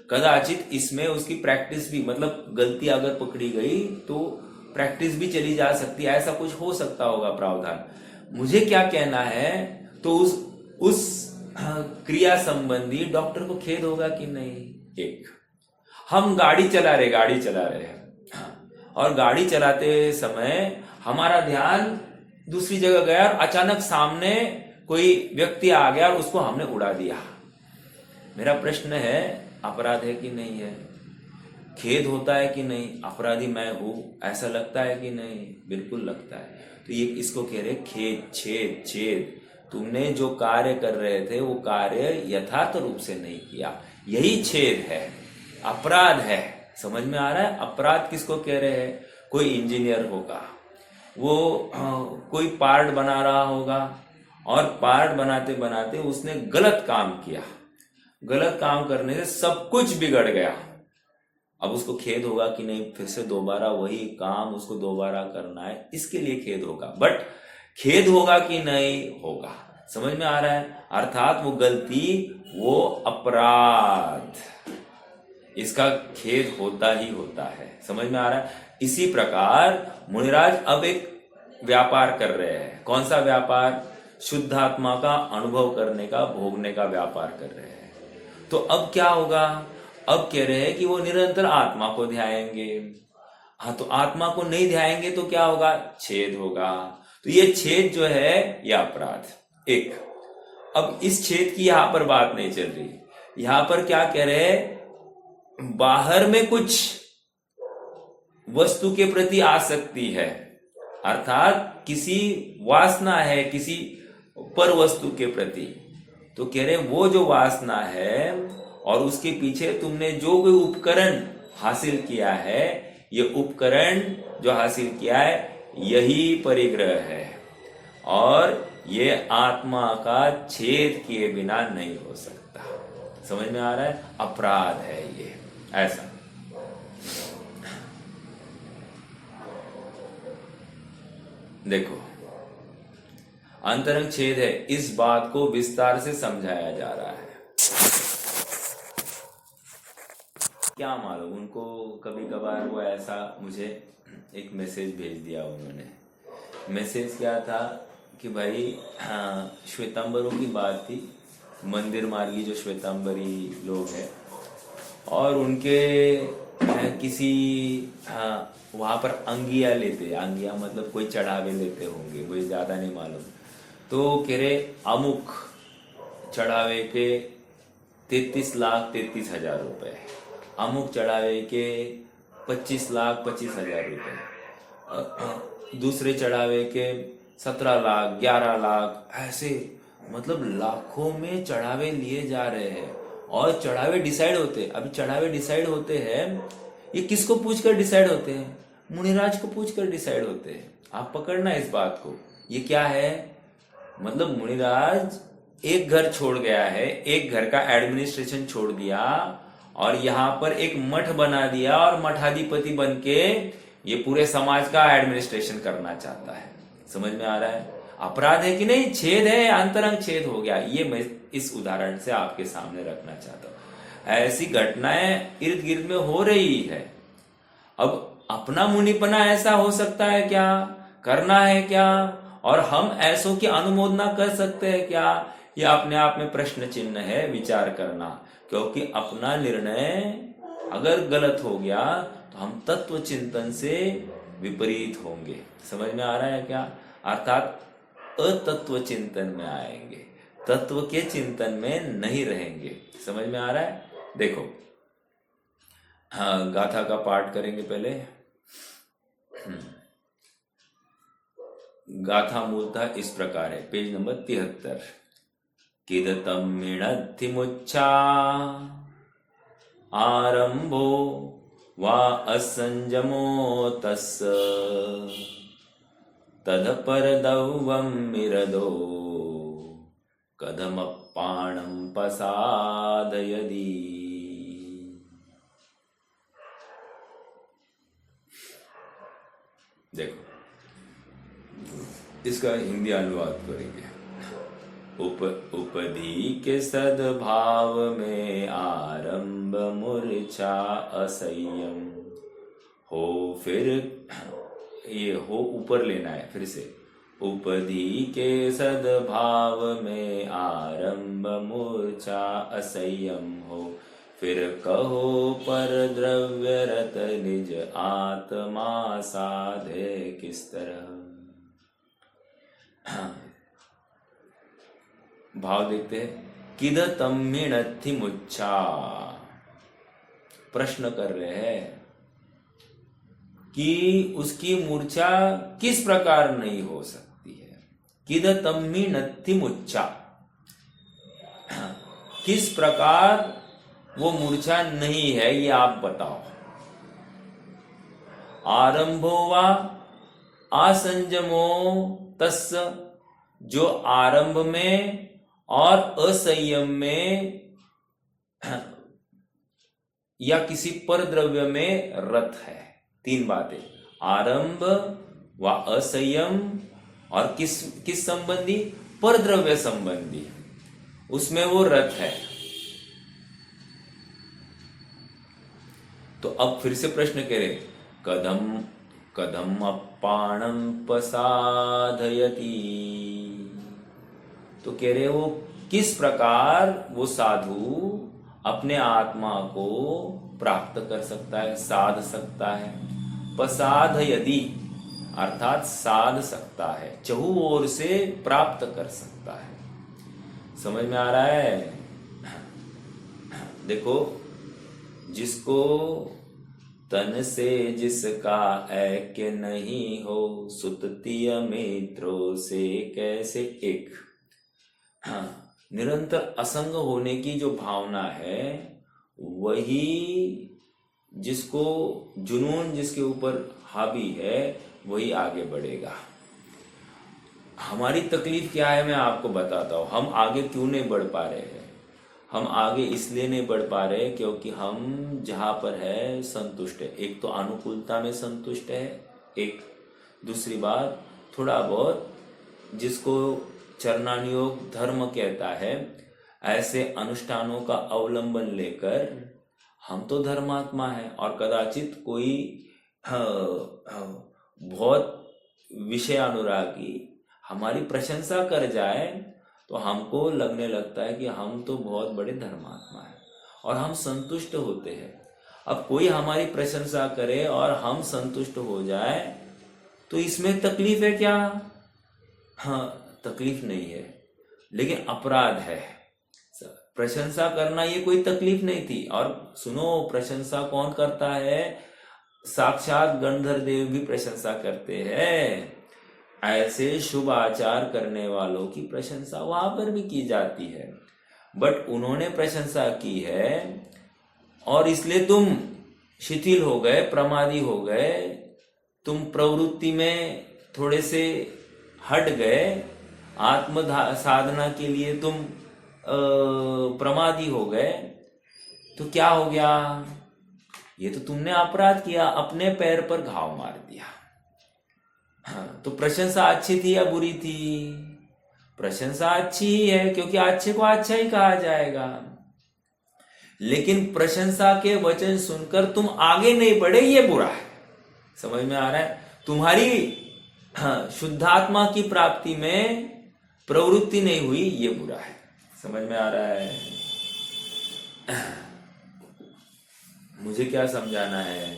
कदाचित इसमें उसकी प्रैक्टिस भी, मतलब गलती अगर पकड़ी गई तो प्रैक्टिस भी चली जा सकती है, ऐसा कुछ हो सकता होगा प्रावधान। मुझे क्या कहना है, तो उस क्रिया संबंधी डॉक्टर को खेद होगा कि नहीं। एक, हम गाड़ी चला रहे हैं और गाड़ी चलाते समय हमारा ध्यान दूसरी जगह गया और अचानक सामने कोई व्यक्ति आ गया और उसको हमने उड़ा दिया। मेरा प्रश्न है, अपराध है कि नहीं है? खेद होता है कि नहीं? अपराधी मैं हूं, ऐसा लगता है कि नहीं? बिल्कुल लगता है। तो ये इसको कह रहे खेद, छेद, छेद। तुमने जो कार्य कर रहे थे वो कार्य यथार्थ रूप से नहीं किया, यही छेद है, अपराध है। समझ में आ रहा है? अपराध किसको कह रहे हैं? कोई इंजीनियर होगा, वो कोई पार्ट बना रहा होगा और पार्ट बनाते बनाते उसने गलत काम किया, गलत काम करने से सब कुछ बिगड़ गया। अब उसको खेद होगा कि नहीं? फिर से दोबारा वही काम उसको दोबारा करना है, इसके लिए खेद होगा। बट खेद होगा कि नहीं? होगा। समझ में आ रहा है? अर्थात वो गलती, वो अपराध, इसका खेद होता ही होता है। समझ में आ रहा है? इसी प्रकार मुनिराज अब एक व्यापार कर रहे हैं। कौन सा व्यापार? शुद्ध आत्मा का अनुभव करने का, भोगने का व्यापार कर रहे हैं। तो अब क्या होगा? अब कह रहे हैं कि वो निरंतर आत्मा को ध्याएंगे। हाँ, तो आत्मा को नहीं ध्याएंगे तो क्या होगा? छेद होगा। तो ये छेद जो है ये अपराध। एक, अब इस छेद की यहां पर बात नहीं चल रही। यहां पर क्या कह रहे हैं? बाहर में कुछ वस्तु के प्रति आसक्ति है, अर्थात किसी वासना है किसी पर वस्तु के प्रति। तो कह रहे वो जो वासना है और उसके पीछे तुमने जो कोई उपकरण हासिल किया है, ये उपकरण जो हासिल किया है यही परिग्रह है और ये आत्मा का छेद किए बिना नहीं हो सकता। समझ में आ रहा है? अपराध है ये, ऐसा। देखो, अंतरंग छेद है, इस बात को विस्तार से समझाया जा रहा है। क्या मालूम उनको, कभी कभार वो ऐसा मुझे एक मैसेज भेज दिया उन्होंने। मैसेज क्या था कि भाई श्वेतांबरों की बात थी, मंदिर मार्गी जो श्वेतांबरी लोग हैं और उनके किसी वहां पर अंगिया लेते, अंगिया मतलब कोई चढ़ावे लेते होंगे, मुझे ज्यादा नहीं मालूम। तो कह रहे अमुक चढ़ावे के 33,33,000 रुपए, अमुक चढ़ावे के 25,25,000 रुपए, दूसरे चढ़ावे के 17 लाख, 11 लाख, ऐसे मतलब लाखों में चढ़ावे लिए जा रहे हैं। और चढ़ावे डिसाइड होते, अभी चढ़ावे डिसाइड होते हैं, ये किसको पूछकर डिसाइड होते हैं? मुनिराज को पूछकर डिसाइड होते हैं। आप पकड़ना इस बात को। ये क्या है? मतलब मुनिराज एक घर छोड़ गया है, एक घर का एडमिनिस्ट्रेशन छोड़ दिया और यहाँ पर एक मठ बना दिया और मठाधिपति बन के ये पूरे समाज का एडमिनिस्ट्रेशन करना चाहता है। समझ में आ रहा है? अपराध है कि नहीं? छेद है, अंतरंग छेद हो गया। ये मैं इस उदाहरण से आपके सामने रखना चाहता हूं। ऐसी घटनाएं इर्द गिर्द में हो रही है। अब अपना मुनिपना ऐसा हो सकता है क्या? करना है क्या? और हम ऐसों की अनुमोदना कर सकते हैं क्या? यह अपने आप में प्रश्न चिन्ह है, विचार करना। क्योंकि अपना निर्णय अगर गलत हो गया तो हम तत्व चिंतन से विपरीत होंगे। समझ में आ रहा है क्या? अर्थात अतत्व चिंतन में आएंगे, तत्व के चिंतन में नहीं रहेंगे। समझ में आ रहा है? देखो, हाँ, गाथा का पाठ करेंगे पहले। गाथा मूलतः इस प्रकार है, पेज नंबर 73। किदतम मिणत्थिमुच्छा आरंभो वा असंजमो तस्स तदपरदौवं मिरदो कदमपाणं पसादयदि। देखो, इसका हिंदी अनुवाद करेंगे। उपधि के सद्भाव में आरंभ मूर्छा असंयम हो, फिर ये हो ऊपर लेना है फिर से। उपधि के सद्भाव में आरंभ मूर्छा असंयम हो, फिर कहो पर द्रव्य रत निज आत्मा साधे किस तरह। भाव देखते हैं। किद तम्मिणथि मुच्छा, प्रश्न कर रहे हैं कि उसकी मूर्छा किस प्रकार नहीं हो सकती है। किद तम्मिणथि मुच्छा, किस प्रकार वो मूर्छा नहीं है, ये आप बताओ। आरंभो वा असंजमो तस्य, जो आरंभ में और असंयम में या किसी पर द्रव्य में रत है। तीन बातें, आरंभ व असंयम और किस संबंधी, पर द्रव्य संबंधी, उसमें वो रत है। तो अब फिर से प्रश्न कह रहे, कदम कदम अपाणम पसाधयति, तो कह रहे वो किस प्रकार वो साधु अपने आत्मा को प्राप्त कर सकता है, साध सकता है। पसाधयति अर्थात साध सकता है, चहु ओर से प्राप्त कर सकता है। समझ में आ रहा है? देखो, जिसको तन से जिसका ऐक्य नहीं हो, सुततीय मित्रों से कैसे एक। हाँ, निरंतर असंग होने की जो भावना है, वही जिसको जुनून जिसके ऊपर हावी है, वही आगे बढ़ेगा। हमारी तकलीफ क्या है मैं आपको बताता हूं। हम आगे क्यों नहीं बढ़ पा रहे हैं? हम आगे इसलिए नहीं बढ़ पा रहे क्योंकि हम जहां पर है संतुष्ट है। एक तो अनुकूलता में संतुष्ट है, एक दूसरी बात थोड़ा बहुत जिसको चरणानुयोग धर्म कहता है, ऐसे अनुष्ठानों का अवलंबन लेकर हम तो धर्मात्मा है। और कदाचित कोई बहुत विषय अनुरागी हमारी प्रशंसा कर जाए तो हमको लगने लगता है कि हम तो बहुत बड़े धर्मात्मा हैं और हम संतुष्ट होते हैं। अब कोई हमारी प्रशंसा करे और हम संतुष्ट हो जाए तो इसमें तकलीफ है क्या? हाँ, तकलीफ नहीं है, लेकिन अपराध है। प्रशंसा करना ये कोई तकलीफ नहीं थी। और सुनो, प्रशंसा कौन करता है? साक्षात गंधर्व देव भी प्रशंसा करते हैं। ऐसे शुभ आचार करने वालों की प्रशंसा वहां पर भी की जाती है, बट उन्होंने प्रशंसा की है और इसलिए तुम शिथिल हो गए, प्रमादी हो गए, तुम प्रवृत्ति में थोड़े से हट गए, आत्म साधना के लिए तुम प्रमादी हो गए। तो क्या हो गया? ये तो तुमने अपराध किया, अपने पैर पर घाव मार दिया। हाँ, तो प्रशंसा अच्छी थी या बुरी थी? प्रशंसा अच्छी ही है, क्योंकि अच्छे को अच्छा ही कहा जाएगा। लेकिन प्रशंसा के वचन सुनकर तुम आगे नहीं बढ़े, ये बुरा है। समझ में आ रहा है? तुम्हारी शुद्धात्मा की प्राप्ति में प्रवृत्ति नहीं हुई, ये बुरा है। समझ में आ रहा है? मुझे क्या समझाना है?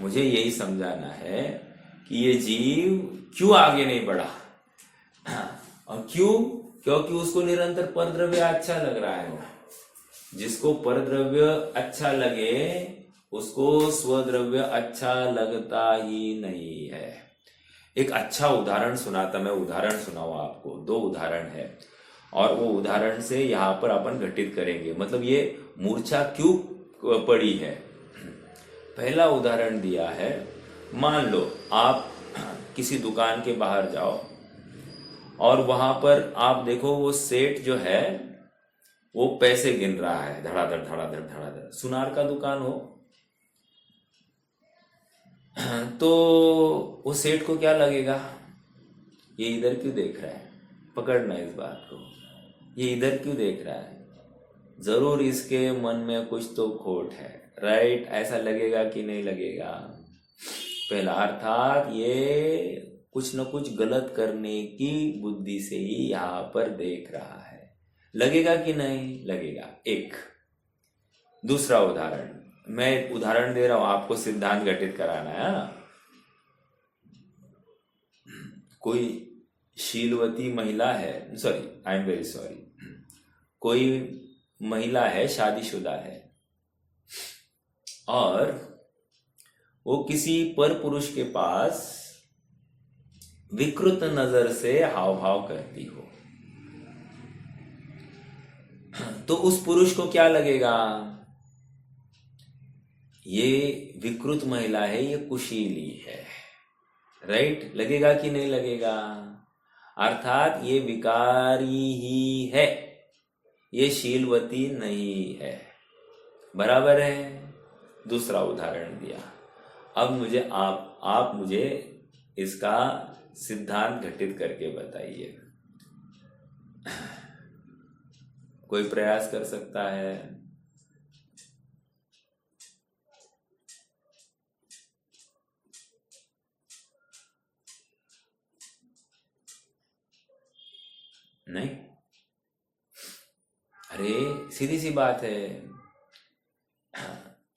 मुझे यही समझाना है कि ये जीव क्यों आगे नहीं बढ़ा। और क्यों? क्योंकि उसको निरंतर परद्रव्य अच्छा लग रहा है। जिसको परद्रव्य अच्छा लगे उसको स्वद्रव्य अच्छा लगता ही नहीं है। एक अच्छा उदाहरण सुनाता, मैं उदाहरण सुनाऊं आपको। दो उदाहरण है और वो उदाहरण से यहाँ पर अपन घटित करेंगे, मतलब ये मूर्छा क्यों पड़ी है। पहला उदाहरण दिया है, मान लो आप किसी दुकान के बाहर जाओ और वहां पर आप देखो वो सेठ जो है वो पैसे गिन रहा है, धड़ाधड़ धड़ाधड़ धड़ाधड़। सुनार का दुकान हो तो वो सेठ को क्या लगेगा, ये इधर क्यों देख रहा है? पकड़ना इस बात को, ये इधर क्यों देख रहा है? जरूर इसके मन में कुछ तो खोट है, राइट? ऐसा लगेगा कि नहीं लगेगा? पहला अर्थात ये कुछ न कुछ गलत करने की बुद्धि से ही यहां पर देख रहा है। लगेगा कि नहीं लगेगा? एक दूसरा उदाहरण, मैं उदाहरण दे रहा हूं, आपको सिद्धांत घटित कराना है ना। कोई शीलवती महिला है, sorry I am very sorry, कोई महिला है, शादीशुदा है, और वो किसी पर पुरुष के पास विकृत नजर से हाव भाव करती हो, तो उस पुरुष को क्या लगेगा? ये विकृत महिला है, ये कुशीली है, राइट? लगेगा कि नहीं लगेगा? अर्थात ये विकारी ही है, ये शीलवती नहीं है। बराबर है? दूसरा उदाहरण दिया। अब मुझे आप मुझे इसका सिद्धांत घटित करके बताइए। कोई प्रयास कर सकता है? नहीं? अरे सीधी सी बात है,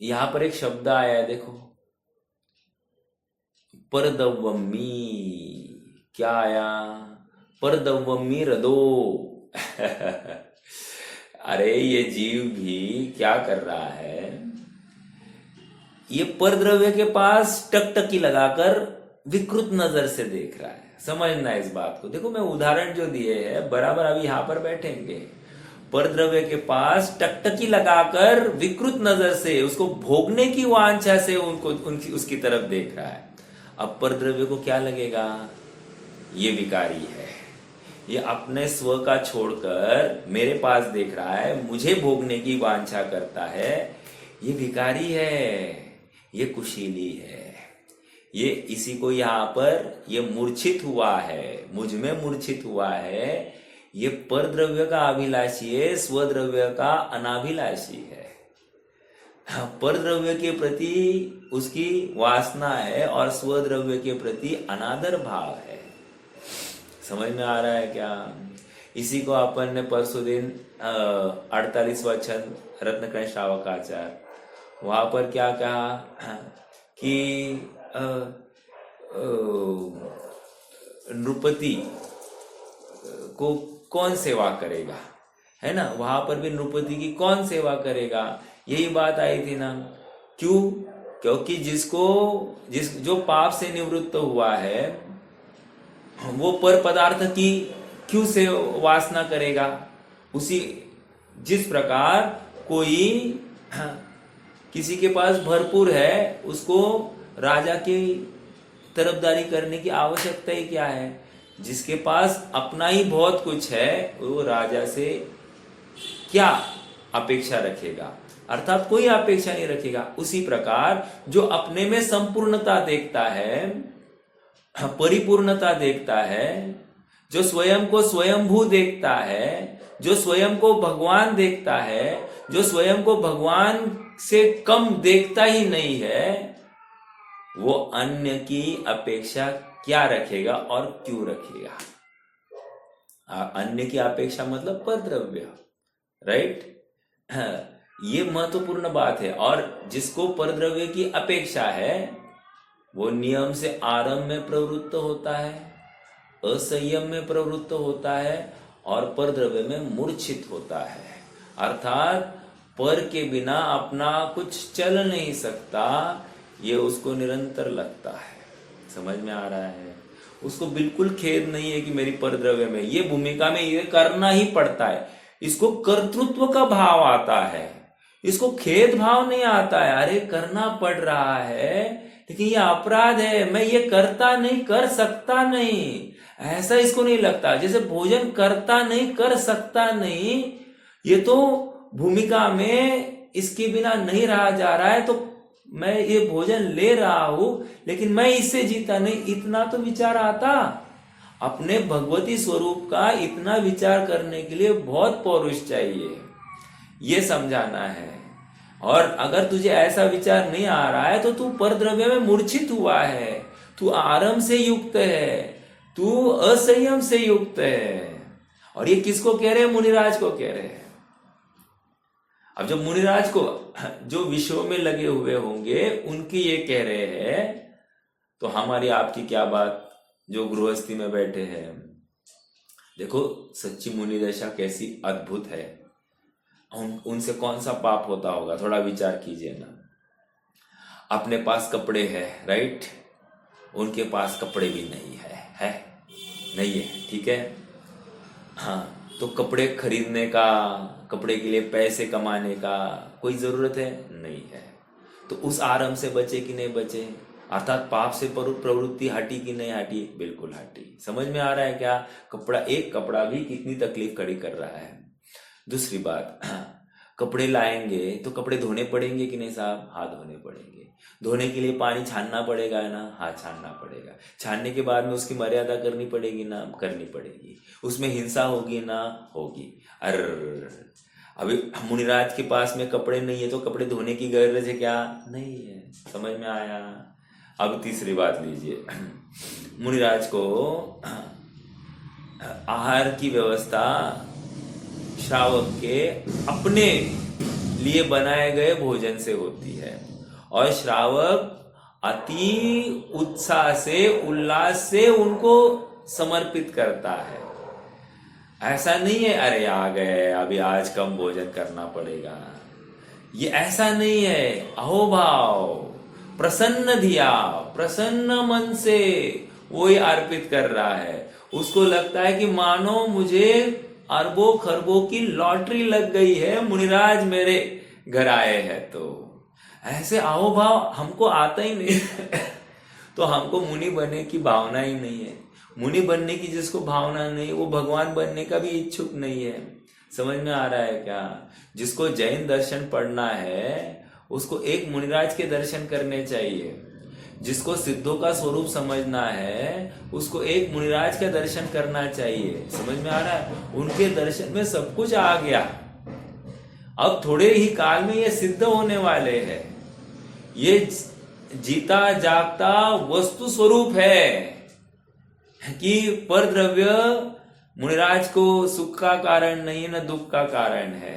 यहां पर एक शब्द आया है, देखो, परदव्वमी। क्या आया? परदव्वमी रदो। अरे ये जीव भी क्या कर रहा है, ये परद्रव्य के पास टकटकी लगाकर विकृत नजर से देख रहा है। समझना इस बात को। देखो मैं उदाहरण जो दिए हैं बराबर अभी यहां पर बैठेंगे। परद्रव्य के पास टकटकी लगाकर विकृत नजर से उसको भोगने की वांछा से उसकी तरफ देख रहा है। अब परद्रव्य को क्या लगेगा? ये विकारी है, ये अपने स्व का छोड़कर मेरे पास देख रहा है, मुझे भोगने की वांछा करता है, ये विकारी है, ये कुशीली है, ये इसी को यहाँ पर ये मूर्छित हुआ है, मुझ में मूर्छित हुआ है, ये परद्रव्य का अभिलाषी है, स्वद्रव्य का अनाभिलाषी है। परद्रव्य के प्रति उसकी वासना है और स्वद्रव्य के प्रति अनादर भाव है। समझ में आ रहा है क्या? इसी को अपन ने परसों दिन 48वां छंद रत्नकण श्रावकाचार, वहां पर क्या कहा कि नृपति को कौन सेवा करेगा, है ना? वहां पर भी नृपति की कौन सेवा करेगा, यही बात आई थी ना। क्यों? क्योंकि जो पाप से निवृत्त हुआ है वो पर पदार्थ की क्यों से वासना करेगा? उसी जिस प्रकार कोई किसी के पास भरपूर है, उसको राजा की तरफदारी करने की आवश्यकता ही क्या है? जिसके पास अपना ही बहुत कुछ है वो राजा से क्या अपेक्षा रखेगा? अर्थात कोई अपेक्षा नहीं रखेगा। उसी प्रकार जो अपने में संपूर्णता देखता है, परिपूर्णता देखता है, जो स्वयं को स्वयंभू देखता है, जो स्वयं को भगवान देखता है, जो स्वयं को भगवान से कम देखता ही नहीं है, वो अन्य की अपेक्षा क्या रखेगा और क्यों रखेगा? अन्य की अपेक्षा मतलब परद्रव्य, राइट? ये महत्वपूर्ण बात है। और जिसको परद्रव्य की अपेक्षा है वो नियम से आरंभ में प्रवृत्त होता है, असंयम में प्रवृत्त होता है और परद्रव्य में मूर्छित होता है। अर्थात पर के बिना अपना कुछ चल नहीं सकता, ये उसको निरंतर लगता है। समझ में आ रहा है? उसको बिल्कुल खेद नहीं है कि मेरी परद्रव्य में ये भूमिका में ये करना ही पड़ता है। इसको कर्तृत्व का भाव आता है, इसको खेद भाव नहीं आता है। अरे करना पड़ रहा है लेकिन ये अपराध है, मैं ये करता नहीं, कर सकता नहीं, ऐसा इसको नहीं लगता। जैसे भोजन करता नहीं, कर सकता नहीं, ये तो भूमिका में इसके बिना नहीं रहा जा रहा है, तो मैं ये भोजन ले रहा हूं लेकिन मैं इससे जीता नहीं, इतना तो विचार आता। अपने भगवती स्वरूप का इतना विचार करने के लिए बहुत पौरुष चाहिए, ये समझाना है। और अगर तुझे ऐसा विचार नहीं आ रहा है तो तू परद्रव्य में मूर्छित हुआ है, तू आराम से युक्त है, तू असंयम से युक्त है। और ये किसको कह रहे हैं? मुनिराज को कह रहे हैं। अब जब मुनिराज को, जो विषयों में लगे हुए होंगे, उनकी ये कह रहे हैं, तो हमारी आपकी क्या बात, जो गृहस्थी में बैठे हैं। देखो सच्ची मुनि दशा कैसी अद्भुत है। उनसे कौन सा पाप होता होगा, थोड़ा विचार कीजिए ना। अपने पास कपड़े हैं, राइट, उनके पास कपड़े भी नहीं है नहीं है, ठीक है। हाँ, तो कपड़े खरीदने का, कपड़े के लिए पैसे कमाने का कोई जरूरत है नहीं है। तो उस आराम से बचे कि नहीं बचे, अर्थात पाप से प्रवृत्ति हटी कि नहीं हटी? बिल्कुल हटी। समझ में आ रहा है क्या? कपड़ा, एक कपड़ा भी कितनी तकलीफ खड़ी कर रहा है। दूसरी बात, कपड़े लाएंगे तो कपड़े धोने पड़ेंगे कि नहीं साहब? हाँ धोने पड़ेंगे। धोने के लिए पानी छानना पड़ेगा ना? हाँ छानना पड़ेगा। छानने के बाद में उसकी मर्यादा करनी पड़ेगी ना? करनी पड़ेगी। उसमें हिंसा होगी ना? होगी। अभी मुनिराज के पास में कपड़े नहीं है तो कपड़े धोने की गरज है क्या? नहीं है। समझ में आया? अब तीसरी बात लीजिए। मुनिराज को आहार की व्यवस्था श्रावक के अपने लिए बनाए गए भोजन से होती है, और श्रावक अति उत्साह से, उल्लास से उनको समर्पित करता है। ऐसा नहीं है अरे आ गए अभी आज कम भोजन करना पड़ेगा, ये ऐसा नहीं है। अहोभाव, प्रसन्न धिया, प्रसन्न मन से वो ही अर्पित कर रहा है। उसको लगता है कि मानो मुझे अरबों खरबों की लॉटरी लग गई है, मुनिराज मेरे घर आए हैं। तो ऐसे अहोभाव हमको आता ही नहीं तो हमको मुनि बनने की भावना ही नहीं है। मुनि बनने की जिसको भावना नहीं, वो भगवान बनने का भी इच्छुक नहीं है। समझ में आ रहा है क्या? जिसको जैन दर्शन पढ़ना है उसको एक मुनिराज के दर्शन करने चाहिए। जिसको सिद्धों का स्वरूप समझना है उसको एक मुनिराज का दर्शन करना चाहिए। समझ में आ रहा है? उनके दर्शन में सब कुछ आ गया। अब थोड़े ही काल में ये सिद्ध होने वाले हैं। ये जीता जागता वस्तु स्वरूप है कि परद्रव्य मुनिराज को सुख का कारण नहीं, न दुख का कारण है,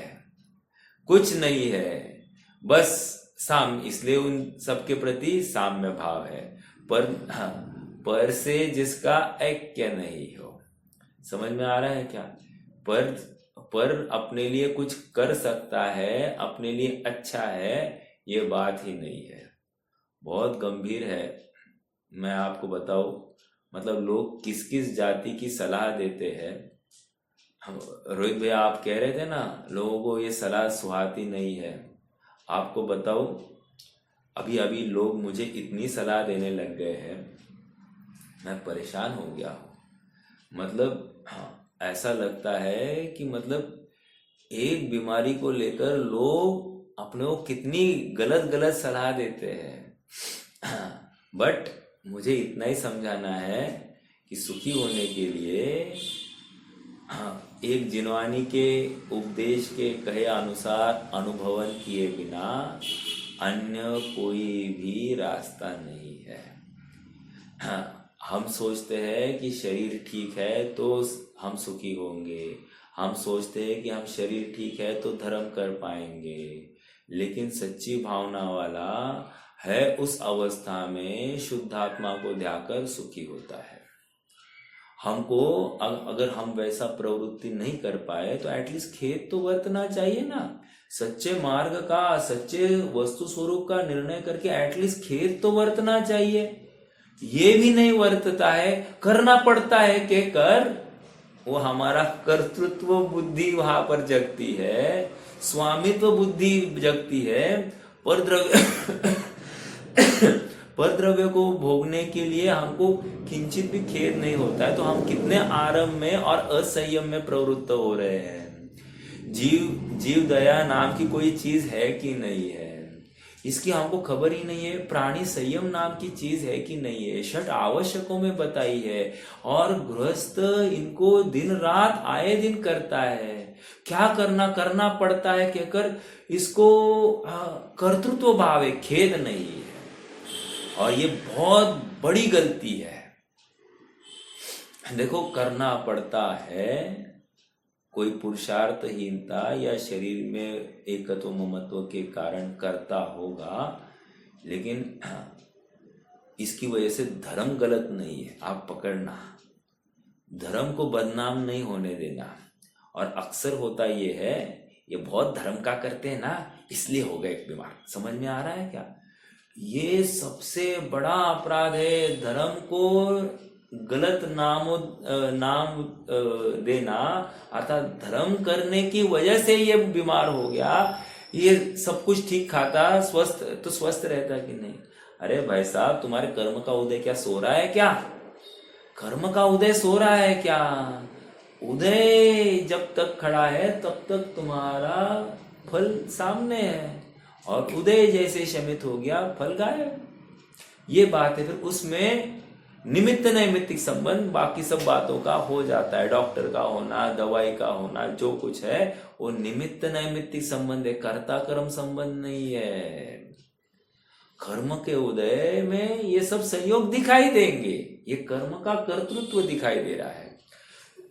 कुछ नहीं है, बस साम्य। इसलिए उन सबके प्रति साम्य भाव है। पर से जिसका ऐक्य नहीं हो। समझ में आ रहा है क्या? पर अपने लिए कुछ कर सकता है, अपने लिए अच्छा है, ये बात ही नहीं है। बहुत गंभीर है। मैं आपको बताऊं, मतलब लोग किस किस जाति की सलाह देते हैं। रोहित भैया आप कह रहे थे ना, लोगों को ये सलाह सुहाती नहीं है। आपको बताओ, अभी अभी लोग मुझे इतनी सलाह देने लग गए हैं, मैं परेशान हो गया हूँ। मतलब ऐसा लगता है कि मतलब एक बीमारी को लेकर लोग अपने को कितनी गलत गलत सलाह देते हैं। बट मुझे इतना ही समझाना है कि सुखी होने के लिए एक जिनवानी के उपदेश के कहे अनुसार अनुभवन किए बिना अन्य कोई भी रास्ता नहीं है। हम सोचते हैं कि शरीर ठीक है तो हम सुखी होंगे, हम सोचते हैं कि हम शरीर ठीक है तो धर्म कर पाएंगे, लेकिन सच्ची भावना वाला है उस अवस्था में शुद्धात्मा को ध्याकर सुखी होता है। हमको अगर हम वैसा प्रवृत्ति नहीं कर पाए तो एटलीस्ट खेद तो बरतना चाहिए ना। सच्चे मार्ग का, सच्चे वस्तु स्वरूप का निर्णय करके एटलीस्ट खेद तो बरतना चाहिए। ये भी नहीं बरतता है, करना पड़ता है कि कर। वो हमारा कर्तृत्व बुद्धि वहां पर जगती है, स्वामित्व बुद्धि जगती है। परद्रव्य को भोगने के लिए हमको किंचित भी खेद नहीं होता है, तो हम कितने आराम में और असंयम में प्रवृत्त हो रहे हैं। जीव दया नाम की कोई चीज है कि नहीं है? इसकी हमको खबर ही नहीं है प्राणी संयम नाम की चीज है कि नहीं है। षट आवश्यकों में बताई है और गृहस्थ इनको दिन रात आए दिन करता है। क्या करना पड़ता है कहकर इसको कर्तृत्व भाव है, खेद नहीं है। और ये बहुत बड़ी गलती है। देखो, करना पड़ता है, कोई पुरुषार्थहीनता या शरीर में एकत्व ममत्व के कारण करता होगा, लेकिन इसकी वजह से धर्म गलत नहीं है। आप पकड़ना, धर्म को बदनाम नहीं होने देना। और अक्सर होता ये है, ये बहुत धर्म का करते हैं ना, इसलिए हो गए बीमार। समझ में आ रहा है क्या? ये सबसे बड़ा अपराध है, धर्म को गलत नाम देना, अर्थात धर्म करने की वजह से ये बीमार हो गया। ये सब कुछ ठीक खाता, स्वस्थ रहता कि नहीं? अरे भाई साहब, तुम्हारे कर्म का उदय क्या सो रहा है क्या? कर्म का उदय सो रहा है क्या? उदय जब तक खड़ा है तब तक तुम्हारा फल सामने है, और उदय जैसे शमित हो गया फल गायब। ये बात है। फिर उसमें निमित्त नैमित्तिक संबंध बाकी सब बातों का हो जाता है। डॉक्टर का होना, दवाई का होना, जो कुछ है वो निमित्त नैमित्तिक संबंध है, कर्ता कर्म संबंध नहीं है। कर्म के उदय में ये सब संयोग दिखाई देंगे, ये कर्म का कर्तृत्व दिखाई दे रहा है।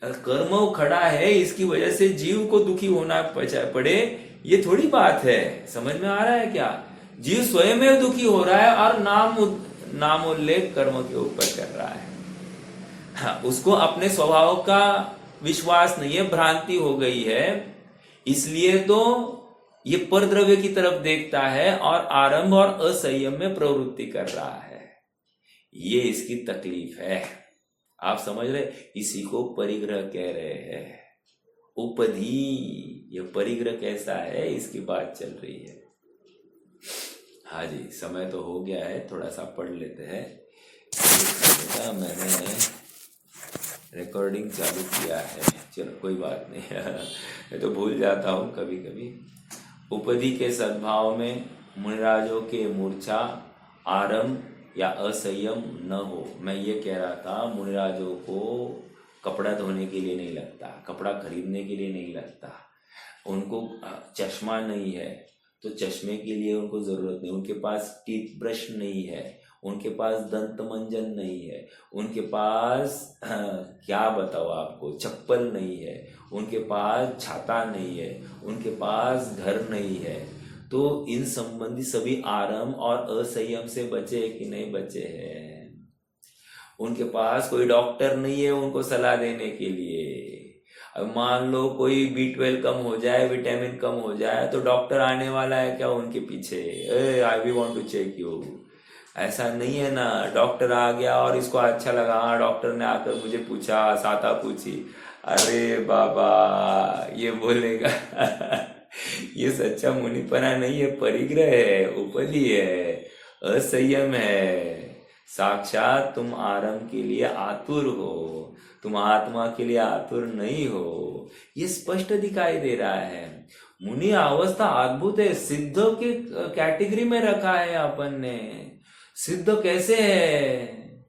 कर्म खड़ा है, इसकी वजह से जीव को दुखी होना पड़े, ये थोड़ी बात है। समझ में आ रहा है क्या? जीव स्वयं में दुखी हो रहा है और नाम उल्लेख कर्म के ऊपर कर रहा है। हाँ, उसको अपने स्वभाव का विश्वास नहीं है, भ्रांति हो गई है, इसलिए तो ये परद्रव्य की तरफ देखता है और आरंभ और असंयम में प्रवृत्ति कर रहा है। ये इसकी तकलीफ है। आप समझ रहे? इसी को परिग्रह कह रहे हैं। उपधि, ये परिग्रह कैसा है, इसकी बात चल रही है। हाँ जी, समय तो हो गया है, थोड़ा सा पढ़ लेते हैं। मैंने रिकॉर्डिंग चालू किया है, चलो कोई बात नहीं। मैं तो भूल जाता हूँ कभी कभी। उपधि के सद्भाव में मुनिराजों के मूर्छा, आरंभ या असंयम न हो। मैं ये कह रहा था, मुनिराजों को कपड़ा धोने के लिए नहीं लगता, कपड़ा खरीदने के लिए नहीं लगता, उनको चश्मा नहीं है तो चश्मे के लिए उनको जरूरत नहीं, उनके पास टीथ ब्रश नहीं है, उनके पास दंत मंजन नहीं है, उनके पास क्या बताओ आपको, चप्पल नहीं है, उनके पास छाता नहीं है, उनके पास घर नहीं है। तो इन संबंधी सभी आरंभ और असंयम से बचे कि नहीं बचे हैं? उनके पास कोई डॉक्टर नहीं है उनको सलाह देने के लिए। अब मान लो कोई B12 कम हो जाए, विटामिन कम हो जाए, तो डॉक्टर आने वाला है क्या उनके पीछे? I we want to check you. ऐसा नहीं है ना। डॉक्टर आ गया और इसको अच्छा लगा, हाँ डॉक्टर ने आकर मुझे पूछा, साता पूछी, अरे बाबा ये बोलेगा ये सच्चा मुनिपना नहीं है, परिग्रह है, उपधि है, असंयम है। साक्षात तुम आरंभ के लिए आतुर हो, तुम आत्मा के लिए आतुर नहीं हो, ये स्पष्ट दिखाई दे रहा है। मुनि अवस्था अद्भुत है, सिद्धों के कैटेगरी में रखा है अपन ने। सिद्ध कैसे है?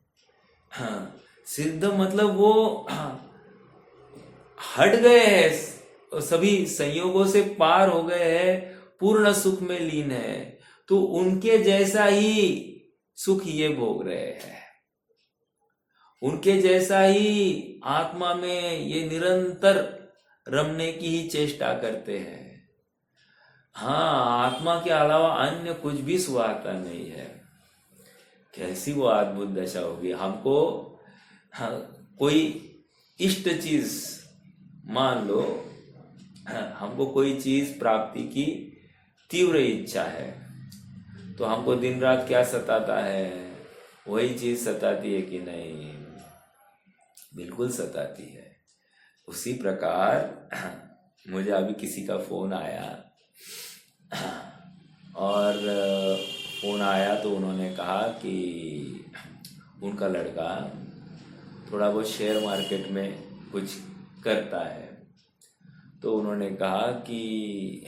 हाँ, सिद्ध मतलब वो हट गए हैं, सभी संयोगों से पार हो गए हैं, पूर्ण सुख में लीन है, तो उनके जैसा ही सुख ये भोग रहे हैं, उनके जैसा ही आत्मा में ये निरंतर रमने की ही चेष्टा करते हैं। हाँ, आत्मा के अलावा अन्य कुछ भी सुहाता नहीं है। कैसी वो अद्भुत दशा होगी। हमको कोई इष्ट चीज, मान लो हमको कोई चीज प्राप्ति की तीव्र इच्छा है, तो हमको दिन रात क्या सताता है? वही चीज सताती है कि नहीं? बिल्कुल सताती है। उसी प्रकार मुझे अभी किसी का फोन आया, और फोन आया तो उन्होंने कहा कि उनका लड़का थोड़ा बहुत शेयर मार्केट में कुछ करता है, तो उन्होंने कहा कि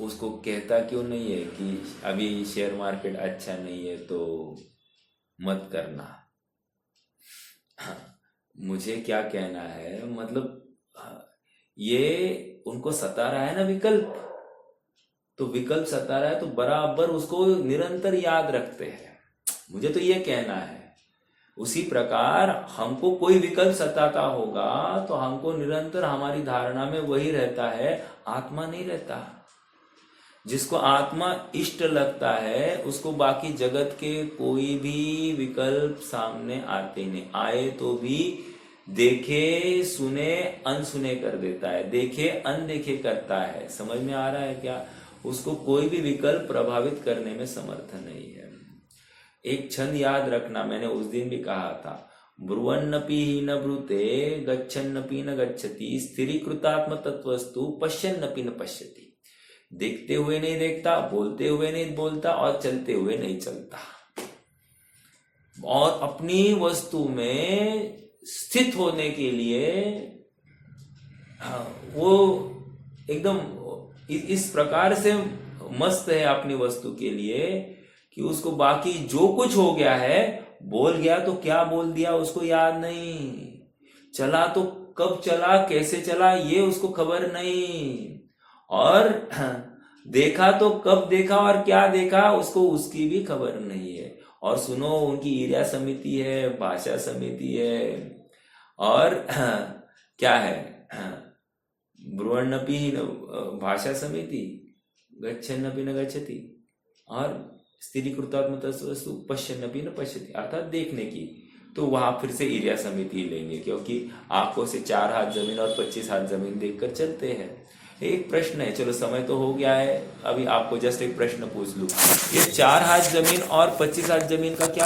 उसको कहता क्यों नहीं है कि अभी शेयर मार्केट अच्छा नहीं है तो मत करना। मुझे क्या कहना है, मतलब ये उनको सता रहा है ना विकल्प, तो विकल्प सता रहा है तो बराबर उसको निरंतर याद रखते हैं। मुझे तो ये कहना है। उसी प्रकार हमको कोई विकल्प सताता होगा तो हमको निरंतर हमारी धारणा में वही रहता है, आत्मा नहीं रहता। जिसको आत्मा इष्ट लगता है उसको बाकी जगत के कोई भी विकल्प सामने आते नहीं, आए तो भी देखे सुने अनसुने कर देता है, देखे अनदेखे करता है। समझ में आ रहा है क्या? उसको कोई भी विकल्प प्रभावित करने में समर्थ नहीं है। एक छंद याद रखना, मैंने उस दिन भी कहा था, ब्रुवन्नपि न ब्रूते गच्छन्नपि न गच्छति स्थिरीकृतात्म तत्वस्तु पश्यन्नपि न पश्यति। देखते हुए नहीं देखता, बोलते हुए नहीं बोलता और चलते हुए नहीं चलता, और अपनी वस्तु में स्थित होने के लिए वो एकदम इस प्रकार से मस्त है अपनी वस्तु के लिए कि उसको बाकी जो कुछ हो गया है, बोल गया तो क्या बोल दिया उसको याद नहीं, चला तो कब चला कैसे चला ये उसको खबर नहीं, और देखा तो कब देखा और क्या देखा उसको उसकी भी खबर नहीं है। और सुनो, उनकी ईर्या समिति है, भाषा समिति है, और क्या है, ब्रुवन्नपि भाषा समिति गच्छन्नपि न गच्छति और स्थिरीकृतात्म तत्वस्तु पश्यन्नपि न पश्यति, अर्थात देखने की। तो वहां फिर से ईर्या समिति लेंगे, क्योंकि आंखों से 4 हाथ जमीन और 25 हाथ जमीन देखकर चलते हैं। एक प्रश्न है, चलो समय तो हो गया है, अभी आपको जस्ट एक प्रश्न पूछ लूं, ये 4 हाथ जमीन और 25 हाथ जमीन का क्या